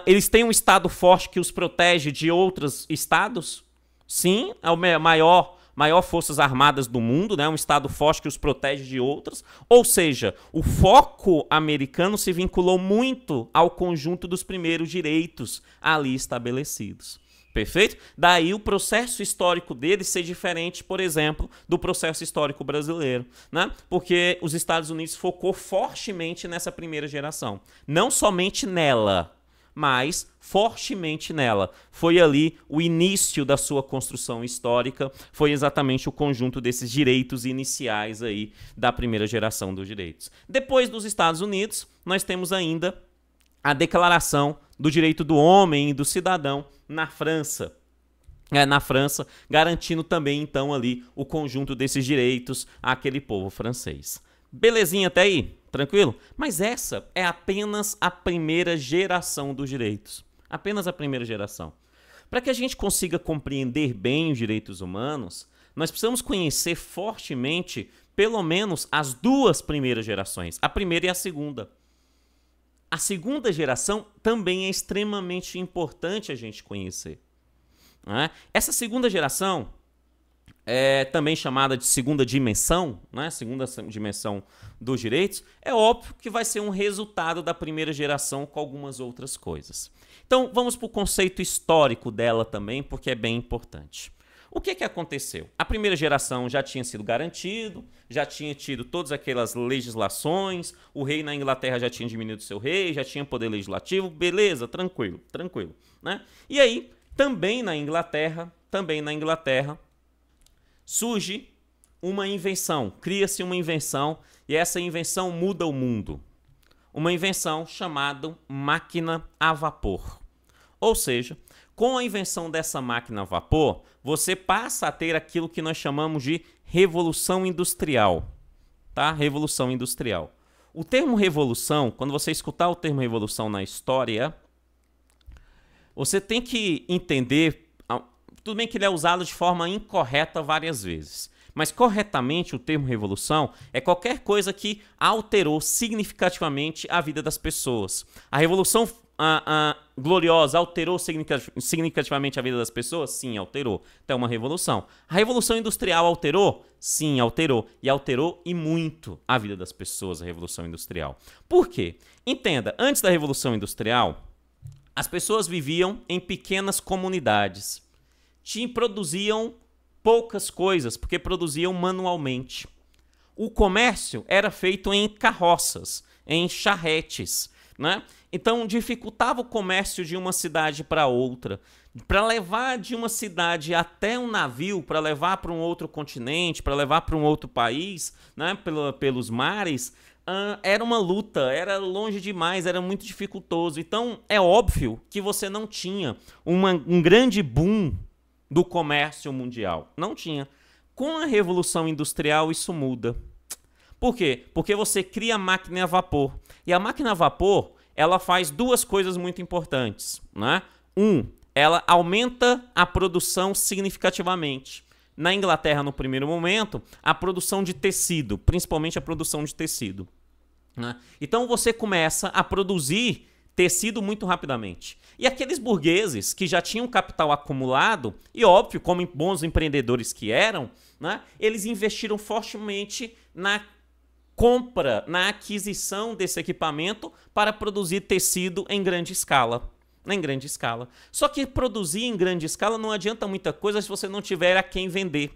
Eles têm um Estado forte que os protege de outros estados. Sim, é o maior forças armadas do mundo, né? Um Estado forte que os protege de outras. Ou seja, o foco americano se vinculou muito ao conjunto dos primeiros direitos ali estabelecidos. Perfeito? Daí o processo histórico deles ser diferente, por exemplo, do processo histórico brasileiro, né? Porque os Estados Unidos focou fortemente nessa primeira geração. Não somente nela, mas fortemente nela. Foi ali o início da sua construção histórica, foi exatamente o conjunto desses direitos iniciais aí da primeira geração dos direitos. Depois dos Estados Unidos, nós temos ainda a Declaração do Direito do Homem e do Cidadão na França. Na França, garantindo também, então, ali o conjunto desses direitos àquele povo francês. Belezinha até aí? Tranquilo? Mas essa é apenas a primeira geração dos direitos. Apenas a primeira geração. Para que a gente consiga compreender bem os direitos humanos, nós precisamos conhecer fortemente, pelo menos, as duas primeiras gerações. A primeira e a segunda. A segunda geração também é extremamente importante a gente conhecer. Né? Essa segunda geração é também chamada de segunda dimensão, né? Segunda dimensão dos direitos, é óbvio que vai ser um resultado da primeira geração com algumas outras coisas. Então, vamos para o conceito histórico dela também, porque é bem importante. O que aconteceu? A primeira geração já tinha sido garantido, já tinha tido todas aquelas legislações, o rei na Inglaterra já tinha diminuído seu rei, já tinha poder legislativo, beleza, tranquilo, tranquilo, né? E aí, também na Inglaterra, surge uma invenção, cria-se uma invenção e essa invenção muda o mundo. Uma invenção chamada máquina a vapor. Ou seja, com a invenção dessa máquina a vapor, você passa a ter aquilo que nós chamamos de revolução industrial. Tá? Revolução industrial. O termo revolução, quando você escutar o termo revolução na história, você tem que entender. Tudo bem que ele é usado de forma incorreta várias vezes, mas corretamente o termo revolução é qualquer coisa que alterou significativamente a vida das pessoas. A Revolução Gloriosa alterou significativamente a vida das pessoas? Sim, alterou. Então é uma revolução. A Revolução Industrial alterou? Sim, alterou. E alterou e muito a vida das pessoas, a Revolução Industrial. Por quê? Entenda, antes da Revolução Industrial, as pessoas viviam em pequenas comunidades. Produziam poucas coisas, porque produziam manualmente. o comércio era feito em carroças, em charretes, né? Então dificultava o comércio de uma cidade para outra. Para levar de uma cidade até um navio, para levar para um outro continente, para levar para um outro país, né? Pelos mares, era uma luta, era longe demais, era muito dificultoso. Então é óbvio que você não tinha um grande boom do comércio mundial. Não tinha. Com a Revolução Industrial isso muda. Por quê? Porque você cria a máquina a vapor. E a máquina a vapor, ela faz duas coisas muito importantes, né? Ela aumenta a produção significativamente. Na Inglaterra, no primeiro momento, a produção de tecido, principalmente a produção de tecido, né? Então você começa a produzir tecido muito rapidamente. E aqueles burgueses que já tinham capital acumulado, e óbvio, como bons empreendedores que eram, né, eles investiram fortemente na compra, na aquisição desse equipamento para produzir tecido em grande escala. Em grande escala. Só que produzir em grande escala não adianta muita coisa se você não tiver a quem vender,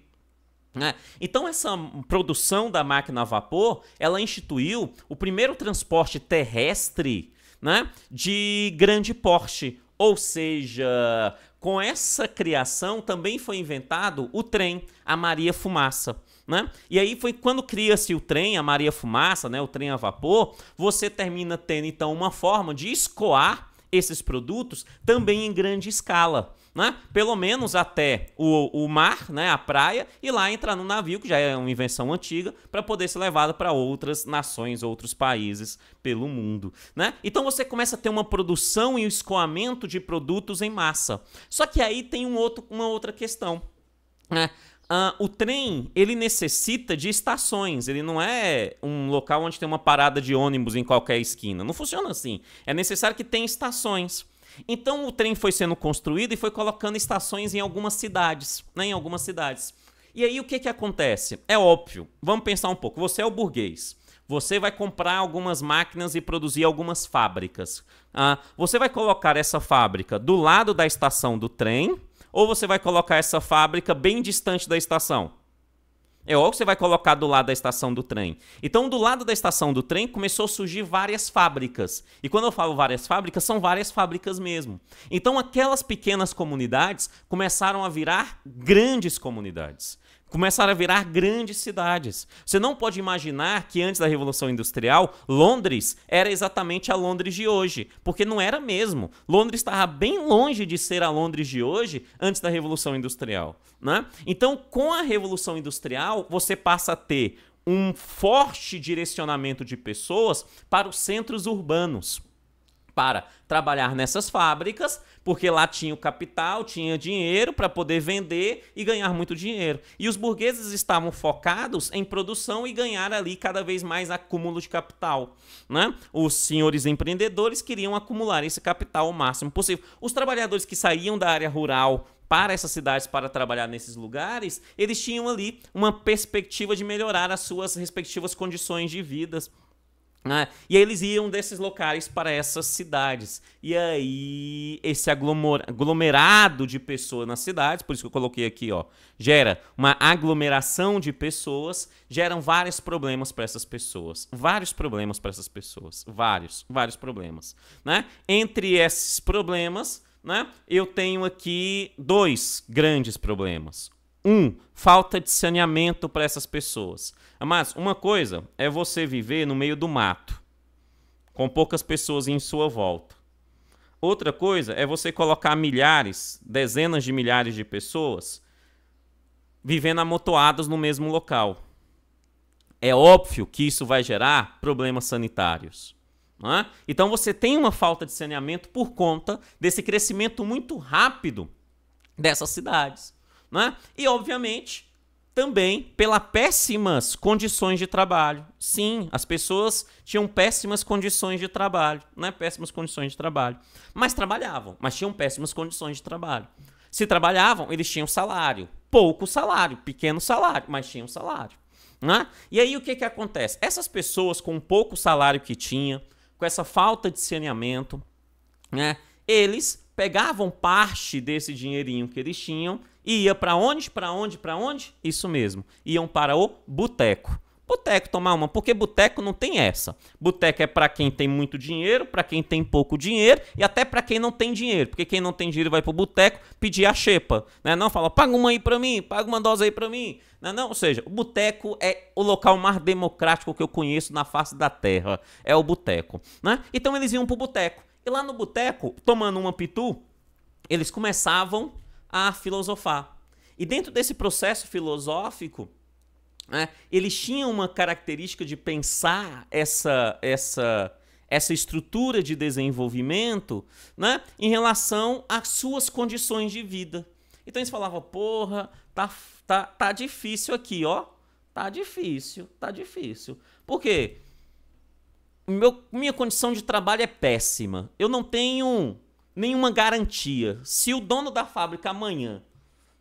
né? Então essa produção da máquina a vapor, ela instituiu o primeiro transporte terrestre, né, de grande porte. Ou seja, com essa criação também foi inventado o trem, a Maria Fumaça, né? E aí foi quando cria-se o trem, a Maria Fumaça, né, o trem a vapor, você termina tendo então uma forma de escoar esses produtos também em grande escala, né? Pelo menos até o mar, né, a praia, e lá entrar no navio, que já é uma invenção antiga, para poder ser levado para outras nações, outros países pelo mundo, né? Então você começa a ter uma produção e um escoamento de produtos em massa. Só que aí tem uma outra questão, né? O trem, ele necessita de estações, ele não é um local onde tem uma parada de ônibus em qualquer esquina. Não funciona assim. É necessário que tenha estações. Então o trem foi sendo construído e foi colocando estações em algumas cidades, né? Em algumas cidades. E aí o que acontece? É óbvio, vamos pensar um pouco. Você é o burguês. Você vai comprar algumas máquinas e produzir algumas fábricas. Você vai colocar essa fábrica do lado da estação do trem, ou você vai colocar essa fábrica bem distante da estação? Ou você vai colocar do lado da estação do trem. Então, do lado da estação do trem, começou a surgir várias fábricas. E quando eu falo várias fábricas, são várias fábricas mesmo. Então, aquelas pequenas comunidades começaram a virar grandes comunidades. Começaram a virar grandes cidades. Você não pode imaginar que antes da Revolução Industrial, Londres era exatamente a Londres de hoje, porque não era mesmo. Londres estava bem longe de ser a Londres de hoje antes da Revolução Industrial, né? Então, com a Revolução Industrial, você passa a ter um forte direcionamento de pessoas para os centros urbanos, para trabalhar nessas fábricas, porque lá tinha o capital, tinha dinheiro para poder vender e ganhar muito dinheiro. E os burgueses estavam focados em produção e ganhar ali cada vez mais acúmulo de capital, né? Os senhores empreendedores queriam acumular esse capital o máximo possível. Os trabalhadores que saíam da área rural para essas cidades para trabalhar nesses lugares, eles tinham ali uma perspectiva de melhorar as suas respectivas condições de vida. E aí eles iam desses locais para essas cidades. E aí esse aglomerado de pessoas nas cidades, por isso que eu coloquei aqui, ó, gera uma aglomeração de pessoas, geram vários problemas para essas pessoas. Vários problemas para essas pessoas. Vários problemas, né? Entre esses problemas, né, eu tenho aqui dois grandes problemas. Falta de saneamento para essas pessoas. Mas uma coisa é você viver no meio do mato, com poucas pessoas em sua volta. Outra coisa é você colocar milhares, dezenas de milhares de pessoas vivendo amontoadas no mesmo local. É óbvio que isso vai gerar problemas sanitários, não é? Então você tem uma falta de saneamento por conta desse crescimento muito rápido dessas cidades, né? E, obviamente, também pelas péssimas condições de trabalho. Sim, as pessoas tinham péssimas condições de trabalho, né? Péssimas condições de trabalho. Mas trabalhavam, mas tinham péssimas condições de trabalho. Se trabalhavam, eles tinham salário. Pouco salário, pequeno salário, mas tinham salário, né? E aí o que acontece? Essas pessoas com pouco salário que tinham, com essa falta de saneamento, né? Eles pegavam parte desse dinheirinho que eles tinham e ia para onde? Isso mesmo. Iam para o boteco. Boteco tomar uma, porque boteco não tem essa. Boteco é para quem tem muito dinheiro, para quem tem pouco dinheiro e até para quem não tem dinheiro, porque quem não tem dinheiro vai pro boteco pedir a xepa, né? Não fala, paga uma aí para mim, paga uma dose aí para mim, não, ou seja, o boteco é o local mais democrático que eu conheço na face da terra, é o boteco, né? Então eles iam pro boteco, e lá no boteco, tomando uma pitu, eles começavam a filosofar. E dentro desse processo filosófico, eles tinham uma característica de pensar essa estrutura de desenvolvimento, né, em relação às suas condições de vida. Então eles falavam, porra, tá difícil aqui, ó. Tá difícil. Por quê? Minha condição de trabalho é péssima. Eu não tenho nenhuma garantia. Se o dono da fábrica amanhã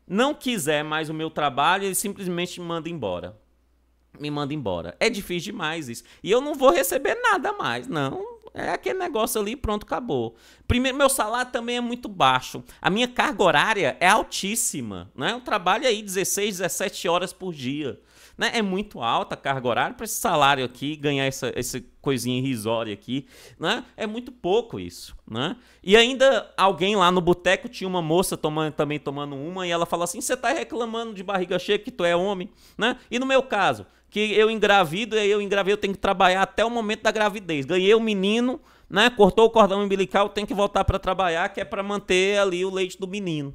não quiser mais o meu trabalho, ele simplesmente me manda embora. É difícil demais isso. E eu não vou receber nada mais, não. É aquele negócio ali, pronto, acabou. Primeiro, meu salário também é muito baixo. A minha carga horária é altíssima, né? Eu trabalho aí 16, 17 horas por dia. Né? É muito alta a carga horária para esse salário aqui, ganhar essa coisinha irrisória aqui, né? É muito pouco isso, né? E ainda alguém lá no boteco tinha uma moça também tomando uma e ela fala assim, você tá reclamando de barriga cheia que tu é homem, né? E no meu caso, que eu engravido, eu tenho que trabalhar até o momento da gravidez. Ganhei o menino, né? Cortou o cordão umbilical, tem que voltar para trabalhar, que é para manter ali o leite do menino,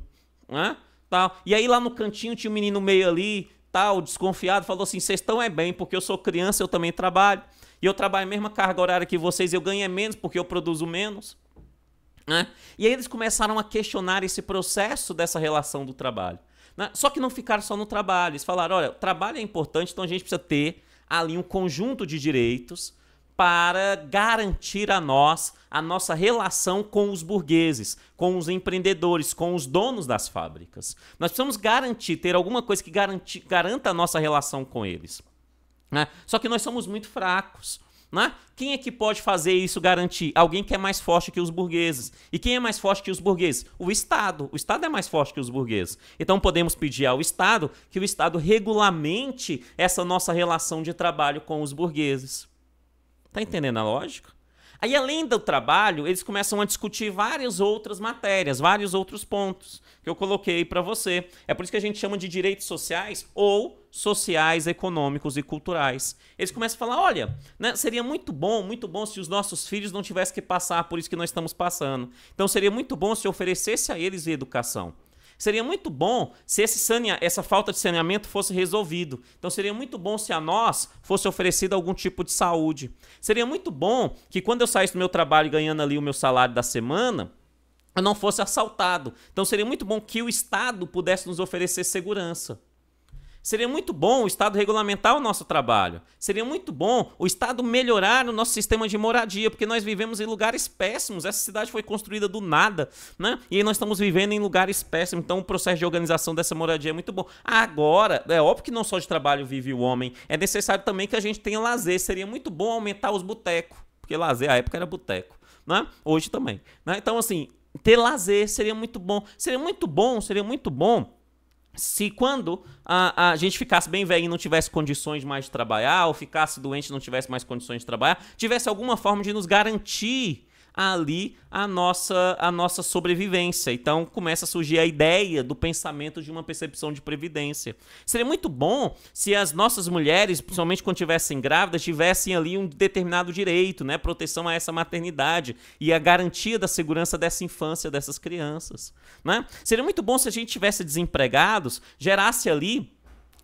né? Tal. E aí lá no cantinho tinha um menino meio ali, tal, desconfiado, falou assim, vocês estão bem, porque eu sou criança, eu também trabalho, e eu trabalho a mesma carga horária que vocês, eu ganho menos porque eu produzo menos, né? E aí eles começaram a questionar esse processo dessa relação do trabalho, né? Só que não ficaram só no trabalho, eles falaram, olha, o trabalho é importante, então a gente precisa ter ali um conjunto de direitos para garantir a nossa relação com os burgueses, com os empreendedores, com os donos das fábricas. Nós precisamos ter alguma coisa que garanta a nossa relação com eles, né? Só que nós somos muito fracos, né? Quem é que pode fazer isso, garantir? Alguém que é mais forte que os burgueses. E quem é mais forte que os burgueses? O Estado. O Estado é mais forte que os burgueses. Então podemos pedir ao Estado que o Estado regulamente essa nossa relação de trabalho com os burgueses. Tá entendendo a lógica? Aí, além do trabalho, eles começam a discutir várias outras matérias, vários outros pontos que eu coloquei para você. É por isso que a gente chama de direitos sociais ou sociais, econômicos e culturais. Eles começam a falar, olha, né, seria muito bom se os nossos filhos não tivessem que passar por isso que nós estamos passando. Então, seria muito bom se oferecesse a eles educação. Seria muito bom se essa falta de saneamento fosse resolvido. Então seria muito bom se a nós fosse oferecido algum tipo de saúde. Seria muito bom que quando eu saísse do meu trabalho ganhando ali o meu salário da semana, eu não fosse assaltado. Então seria muito bom que o Estado pudesse nos oferecer segurança. Seria muito bom o Estado regulamentar o nosso trabalho. Seria muito bom o Estado melhorar o nosso sistema de moradia, porque nós vivemos em lugares péssimos. Essa cidade foi construída do nada, né? E aí nós estamos vivendo em lugares péssimos. Então o processo de organização dessa moradia é muito bom. Agora, é óbvio que não só de trabalho vive o homem. É necessário também que a gente tenha lazer. Seria muito bom aumentar os botecos, porque lazer, à época era boteco, né? Hoje também, né? Então, assim, ter lazer seria muito bom. Seria muito bom se quando a gente ficasse bem velho e não tivesse condições mais de trabalhar, ou ficasse doente e não tivesse mais condições de trabalhar, tivesse alguma forma de nos garantir ali a nossa sobrevivência. Então começa a surgir a ideia do pensamento de uma percepção de previdência. Seria muito bom se as nossas mulheres, principalmente quando estivessem grávidas, tivessem ali um determinado direito, né? Proteção a essa maternidade e a garantia da segurança dessa infância dessas crianças, né? Seria muito bom se a gente tivesse desempregados, gerasse ali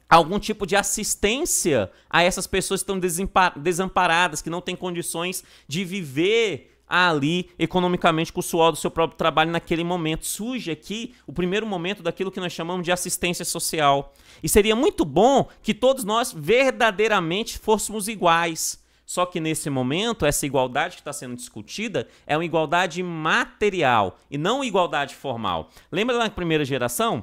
algum tipo de assistência a essas pessoas que estão desamparadas, que não têm condições de viver ali economicamente com o suor do seu próprio trabalho naquele momento. Surge aqui o primeiro momento daquilo que nós chamamos de assistência social. E seria muito bom que todos nós verdadeiramente fôssemos iguais. Só que nesse momento, essa igualdade que está sendo discutida é uma igualdade material e não igualdade formal. Lembra da primeira geração?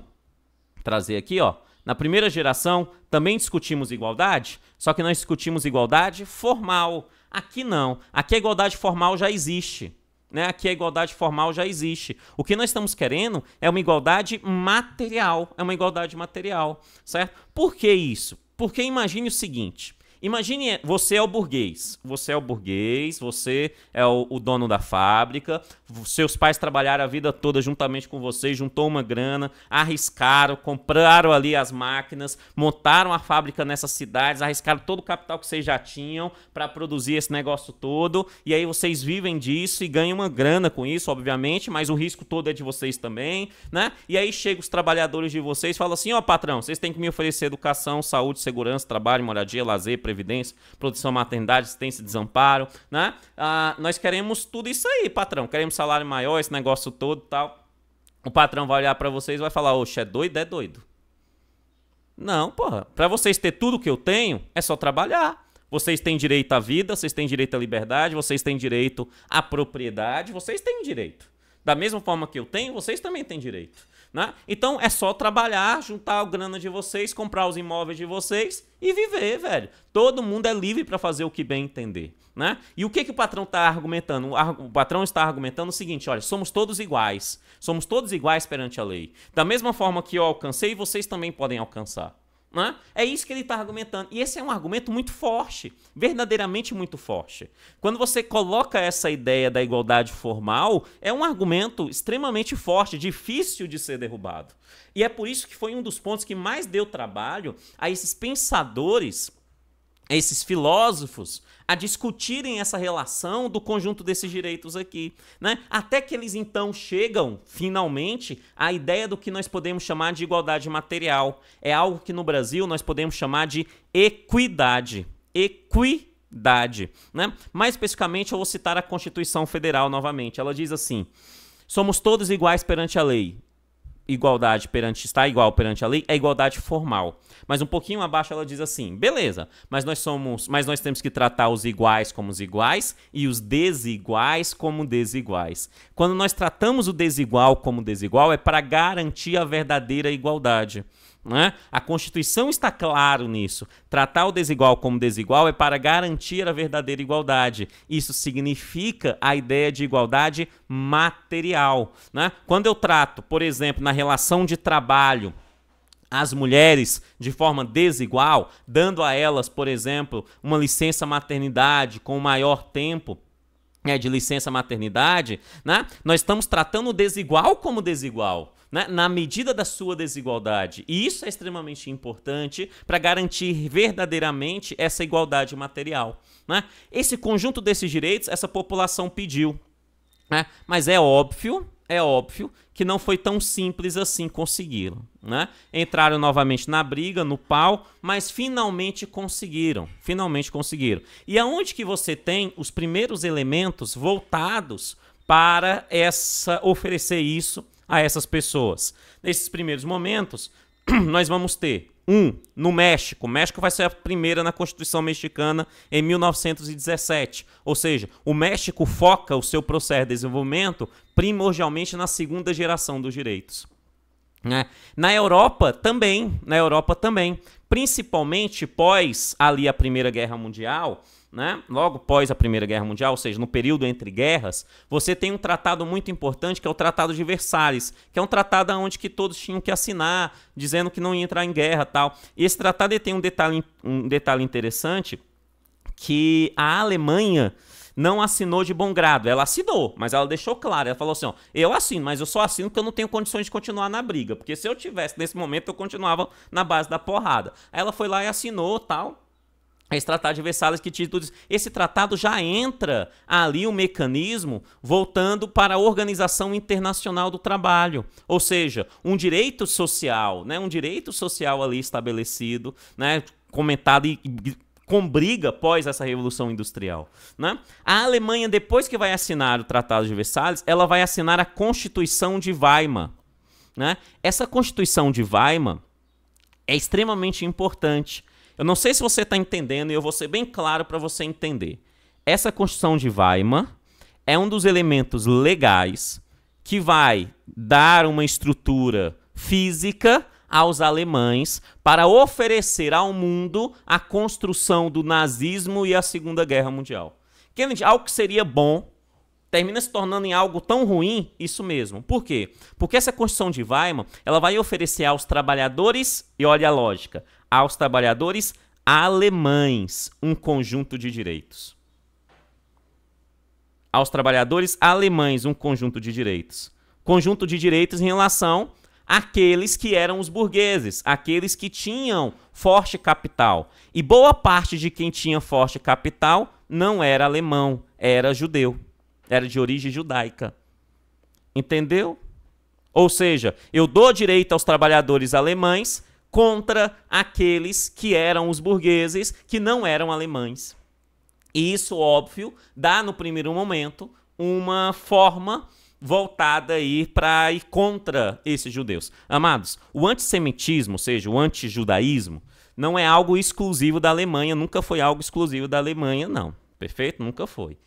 Vou trazer aqui, ó. Na primeira geração também discutimos igualdade, só que nós discutimos igualdade formal. Aqui não. Aqui a igualdade formal já existe, né? Aqui a igualdade formal já existe. O que nós estamos querendo é uma igualdade material. É uma igualdade material, certo? Por que isso? Porque imagine o seguinte. Imagine, você é o burguês. Você é o burguês, você é o dono da fábrica. Seus pais trabalharam a vida toda juntamente com você, juntou uma grana, arriscaram, compraram ali as máquinas, montaram a fábrica nessas cidades, arriscaram todo o capital que vocês já tinham para produzir esse negócio todo. E aí vocês vivem disso e ganham uma grana com isso, obviamente, mas o risco todo é de vocês também, né? E aí chegam os trabalhadores de vocês e falam assim, ó, patrão, vocês têm que me oferecer educação, saúde, segurança, trabalho, moradia, lazer, previdência, proteção, maternidade, assistência, desamparo, né? Nós queremos tudo isso aí, patrão. Queremos salário maior, esse negócio todo e tal. O patrão vai olhar pra vocês e vai falar, oxe, é doido? É doido. Não, porra. Pra vocês ter tudo que eu tenho, é só trabalhar. Vocês têm direito à vida, vocês têm direito à liberdade, vocês têm direito à propriedade, vocês têm direito. Da mesma forma que eu tenho, vocês também têm direito. Né? Então é só trabalhar, juntar a grana de vocês, comprar os imóveis de vocês e viver, velho. Todo mundo é livre para fazer o que bem entender. Né? E o que o patrão está argumentando? O patrão está argumentando o seguinte, olha, somos todos iguais. Somos todos iguais perante a lei. Da mesma forma que eu alcancei, vocês também podem alcançar. Né? É isso que ele está argumentando. E esse é um argumento muito forte, verdadeiramente muito forte. Quando você coloca essa ideia da igualdade formal, é um argumento extremamente forte, difícil de ser derrubado. E é por isso que foi um dos pontos que mais deu trabalho a esses pensadores, a esses filósofos, a discutirem essa relação do conjunto desses direitos aqui, né? Até que eles então chegam, finalmente, à ideia do que nós podemos chamar de igualdade material. É algo que no Brasil nós podemos chamar de equidade. Equidade, né? Mais especificamente, eu vou citar a Constituição Federal novamente. Ela diz assim, somos todos iguais perante a lei. Igualdade perante, está igual perante a lei, é igualdade formal. Mas um pouquinho abaixo ela diz assim, beleza, mas nós temos que tratar os iguais como os iguais e os desiguais como desiguais. Quando nós tratamos o desigual como desigual, é para garantir a verdadeira igualdade. Né? A Constituição está claro nisso. Tratar o desigual como desigual é para garantir a verdadeira igualdade. Isso significa a ideia de igualdade material. Né? Quando eu trato, por exemplo, na relação de trabalho, as mulheres de forma desigual, dando a elas, por exemplo, uma licença maternidade com maior tempo de licença maternidade, né? Nós estamos tratando o desigual como desigual, né? Na medida da sua desigualdade. E isso é extremamente importante para garantir verdadeiramente essa igualdade material. Né? Esse conjunto desses direitos, essa população pediu. Né? Mas é óbvio que não foi tão simples assim conseguiram. Né? Entraram novamente na briga, no pau, mas finalmente conseguiram. E aonde que você tem os primeiros elementos voltados para oferecer isso a essas pessoas? Nesses primeiros momentos, nós vamos ter no México. O México vai ser a primeira na Constituição mexicana em 1917. Ou seja, o México foca o seu processo de desenvolvimento primordialmente na segunda geração dos direitos. Né? Na Europa também, principalmente pós ali a Primeira Guerra Mundial, né? Logo pós a Primeira Guerra Mundial, ou seja, no período entre guerras, você tem um tratado muito importante que é o Tratado de Versalhes, que é um tratado onde que todos tinham que assinar, dizendo que não ia entrar em guerra, tal. E esse tratado tem um detalhe interessante, que a Alemanha não assinou de bom grado. Ela assinou, mas ela deixou claro. Ela falou assim, ó, eu assino, mas eu só assino porque eu não tenho condições de continuar na briga. Porque se eu tivesse nesse momento, eu continuava na base da porrada. Aí ela foi lá e assinou, tal. Esse tratado de Versalhes que tudo isso. Esse tratado já entra ali o mecanismo voltando para a Organização Internacional do Trabalho. Ou seja, um direito social, né? Um direito social ali estabelecido, né? Comentado e com briga pós essa Revolução Industrial. Né? A Alemanha, depois que vai assinar o Tratado de Versalhes, ela vai assinar a Constituição de Weimar. Né? Essa Constituição de Weimar é extremamente importante. Eu não sei se você está entendendo e eu vou ser bem claro para você entender. Essa Constituição de Weimar é um dos elementos legais que vai dar uma estrutura física aos alemães para oferecer ao mundo a construção do nazismo e a Segunda Guerra Mundial. Algo que seria bom termina se tornando em algo tão ruim, isso mesmo. Por quê? Porque essa Constituição de Weimar ela vai oferecer aos trabalhadores, e olha a lógica, aos trabalhadores alemães um conjunto de direitos. Aos trabalhadores alemães um conjunto de direitos. Conjunto de direitos em relação àqueles que eram os burgueses, aqueles que tinham forte capital. E boa parte de quem tinha forte capital não era alemão, era judeu, era de origem judaica. Entendeu? Ou seja, eu dou direito aos trabalhadores alemães contra aqueles que eram os burgueses que não eram alemães. E isso, óbvio, dá no primeiro momento uma forma voltada aí para ir contra esses judeus. Amados, o antissemitismo, ou seja, o antijudaísmo, não é algo exclusivo da Alemanha, nunca foi algo exclusivo da Alemanha, não. Perfeito? Nunca foi.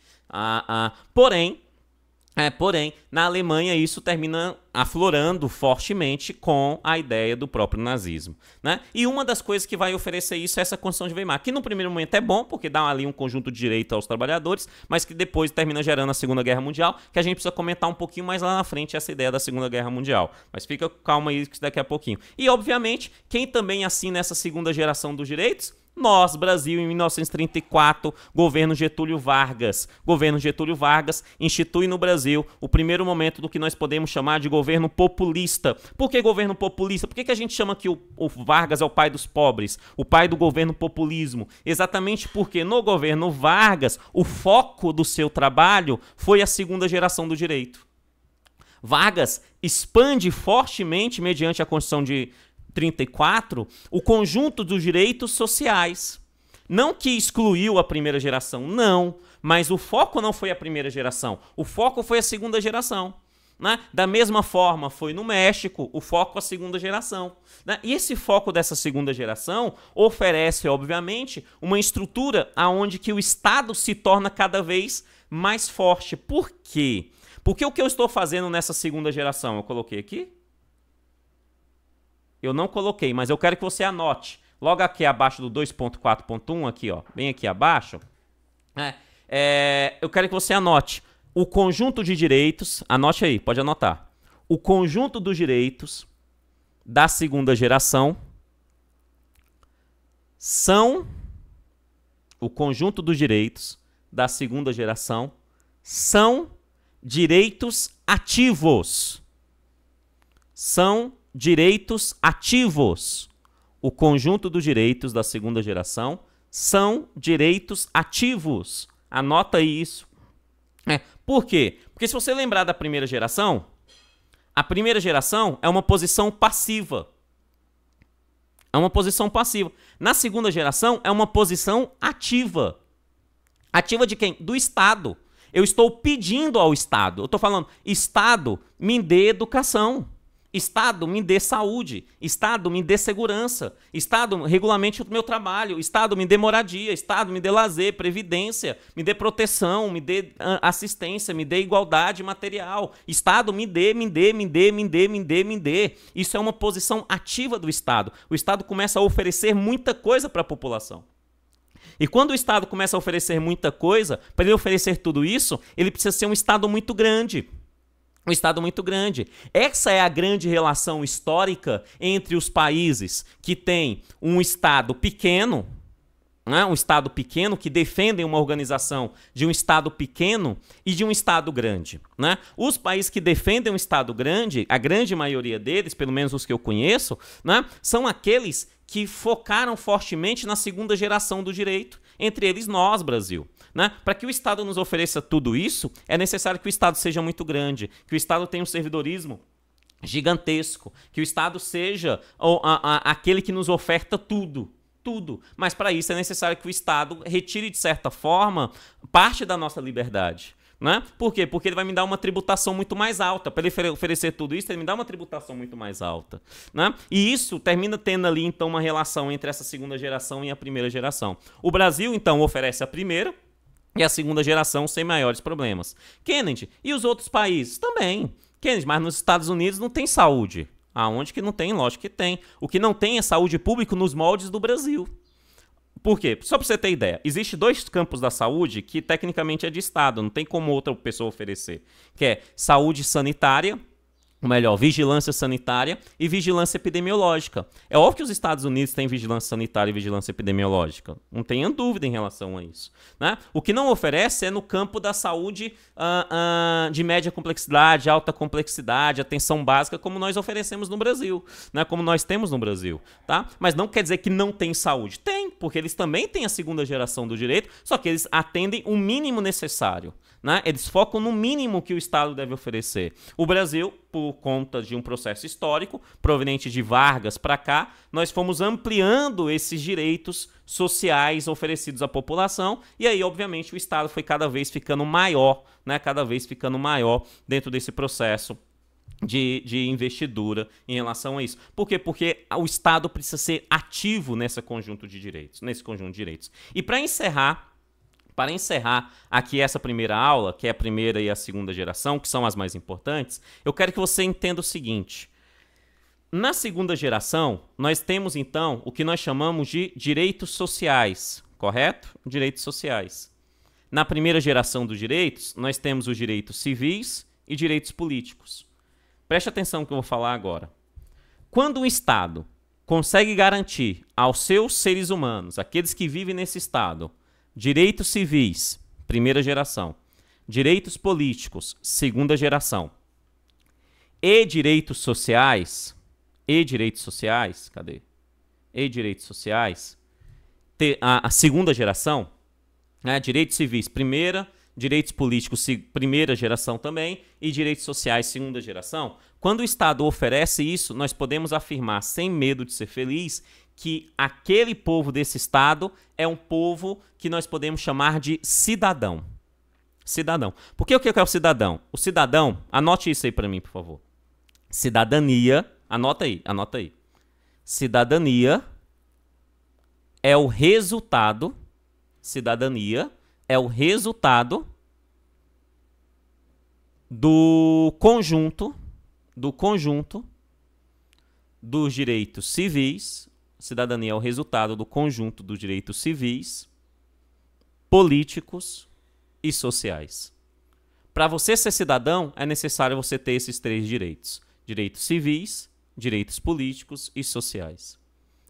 Porém, na Alemanha isso termina aflorando fortemente com a ideia do próprio nazismo, né? E uma das coisas que vai oferecer isso é essa Constituição de Weimar, que no primeiro momento é bom, porque dá ali um conjunto de direito aos trabalhadores, mas que depois termina gerando a Segunda Guerra Mundial, que a gente precisa comentar um pouquinho mais lá na frente essa ideia da Segunda Guerra Mundial. Mas fica calma aí que daqui a pouquinho. E, obviamente, quem também assina essa segunda geração dos direitos? Nós, Brasil, em 1934, governo Getúlio Vargas. Governo Getúlio Vargas institui no Brasil o primeiro momento do que nós podemos chamar de governo populista. Por que governo populista? Por que a gente chama que o Vargas é o pai dos pobres, o pai do governo populismo? Exatamente porque no governo Vargas, o foco do seu trabalho foi a segunda geração do direito. Vargas expande fortemente, mediante a Constituição de 34, o conjunto dos direitos sociais. Não que excluiu a primeira geração, não. Mas o foco não foi a primeira geração. O foco foi a segunda geração. Né? Da mesma forma, foi no México, o foco a segunda geração. Né? E esse foco dessa segunda geração oferece, obviamente, uma estrutura onde que o Estado se torna cada vez mais forte. Por quê? Porque o que eu estou fazendo nessa segunda geração? Eu coloquei aqui? Eu não coloquei, mas eu quero que você anote. Logo aqui abaixo do 2.4.1, aqui, ó, bem aqui abaixo, eu quero que você anote o conjunto de direitos, anote aí, pode anotar. O conjunto dos direitos da segunda geração são o conjunto dos direitos da segunda geração são direitos ativos. São direitos ativos. O conjunto dos direitos da segunda geração são direitos ativos. Anota aí isso. Por quê? Porque se você lembrar da primeira geração, a primeira geração é uma posição passiva. É uma posição passiva. Na segunda geração é uma posição ativa. Ativa de quem? Do Estado. Eu estou pedindo ao Estado. Eu estou falando, Estado, me dê educação. Estado, me dê saúde. Estado, me dê segurança. Estado, regulamente o meu trabalho. Estado, me dê moradia. Estado, me dê lazer, previdência. Me dê proteção, me dê assistência, me dê igualdade material. Estado, me dê, me dê, me dê, me dê, me dê, me dê. Isso é uma posição ativa do Estado. O Estado começa a oferecer muita coisa para a população. E quando o Estado começa a oferecer muita coisa, para ele oferecer tudo isso, ele precisa ser um Estado muito grande. Um Estado muito grande. Essa é a grande relação histórica entre os países que têm um Estado pequeno, né? Um Estado pequeno, que defendem uma organização de um Estado pequeno e de um Estado grande. Né? Os países que defendem um Estado grande, a grande maioria deles, pelo menos os que eu conheço, né, são aqueles que focaram fortemente na segunda geração do direito, entre eles nós, Brasil. Né? Para que o Estado nos ofereça tudo isso, é necessário que o Estado seja muito grande, que o Estado tenha um servidorismo gigantesco, que o Estado seja aquele que nos oferta tudo. Tudo. Mas para isso é necessário que o Estado retire, de certa forma, parte da nossa liberdade. Né? Por quê? Porque ele vai me dar uma tributação muito mais alta. Para ele oferecer tudo isso, ele me dá uma tributação muito mais alta. Né? E isso termina tendo ali, então, uma relação entre essa segunda geração e a primeira geração. O Brasil, então, oferece a primeira e a segunda geração sem maiores problemas. Kennedy, e os outros países? Também. Kennedy, mas nos Estados Unidos não tem saúde. Aonde que não tem? Lógico que tem. O que não tem é saúde pública nos moldes do Brasil. Por quê? Só para você ter ideia, existe 2 campos da saúde que tecnicamente é de Estado, não tem como outra pessoa oferecer, que é saúde sanitária, ou melhor, vigilância sanitária e vigilância epidemiológica. É óbvio que os Estados Unidos têm vigilância sanitária e vigilância epidemiológica. Não tenha dúvida em relação a isso, né? O que não oferece é no campo da saúde de média complexidade, alta complexidade, atenção básica, como nós oferecemos no Brasil, né? Como nós temos no Brasil, tá? Mas não quer dizer que não tem saúde. Tem, porque eles também têm a segunda geração do direito, só que eles atendem o mínimo necessário, né? Eles focam no mínimo que o Estado deve oferecer. O Brasil, por conta de um processo histórico, proveniente de Vargas para cá, nós fomos ampliando esses direitos sociais oferecidos à população, e aí, obviamente, o Estado foi cada vez ficando maior, né? Cada vez ficando maior dentro desse processo de investidura em relação a isso. Por quê? Porque o Estado precisa ser ativo nesse conjunto de direitos. E para encerrar aqui essa primeira aula, que é a primeira e a segunda geração, que são as mais importantes, eu quero que você entenda o seguinte. Na segunda geração, nós temos, então, o que nós chamamos de direitos sociais, correto? Direitos sociais. Na primeira geração dos direitos, nós temos os direitos civis e direitos políticos. Preste atenção no que eu vou falar agora. Quando o Estado consegue garantir aos seus seres humanos, aqueles que vivem nesse Estado, direitos civis, primeira geração, direitos políticos, segunda geração, e direitos sociais, cadê? E direitos sociais, a segunda geração, né? Direitos civis, primeira, direitos políticos, primeira geração também, e direitos sociais, segunda geração. Quando o Estado oferece isso, nós podemos afirmar, sem medo de ser feliz, que aquele povo desse Estado é um povo que nós podemos chamar de cidadão. Cidadão. Por que o que é o cidadão? O cidadão, anote isso aí para mim, por favor. Cidadania, anota aí. Cidadania é o resultado do conjunto dos direitos civis. Cidadania é o resultado do conjunto dos direitos civis, políticos e sociais. Para você ser cidadão, é necessário você ter esses três direitos. Direitos civis, direitos políticos e sociais.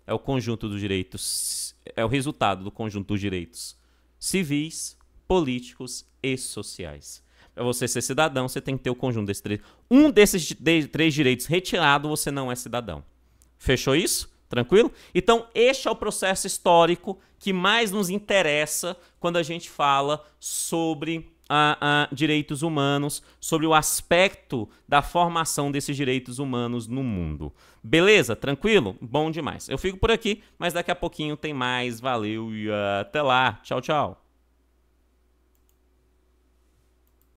É o conjunto dos direitos, é o resultado do conjunto dos direitos civis, políticos e sociais. Para você ser cidadão, você tem que ter o conjunto desses três. Um desses três direitos retirado, você não é cidadão. Fechou isso? Tranquilo? Então, este é o processo histórico que mais nos interessa quando a gente fala sobre direitos humanos, sobre o aspecto da formação desses direitos humanos no mundo. Beleza? Tranquilo? Bom demais. Eu fico por aqui, mas daqui a pouquinho tem mais. Valeu e até lá. Tchau, tchau.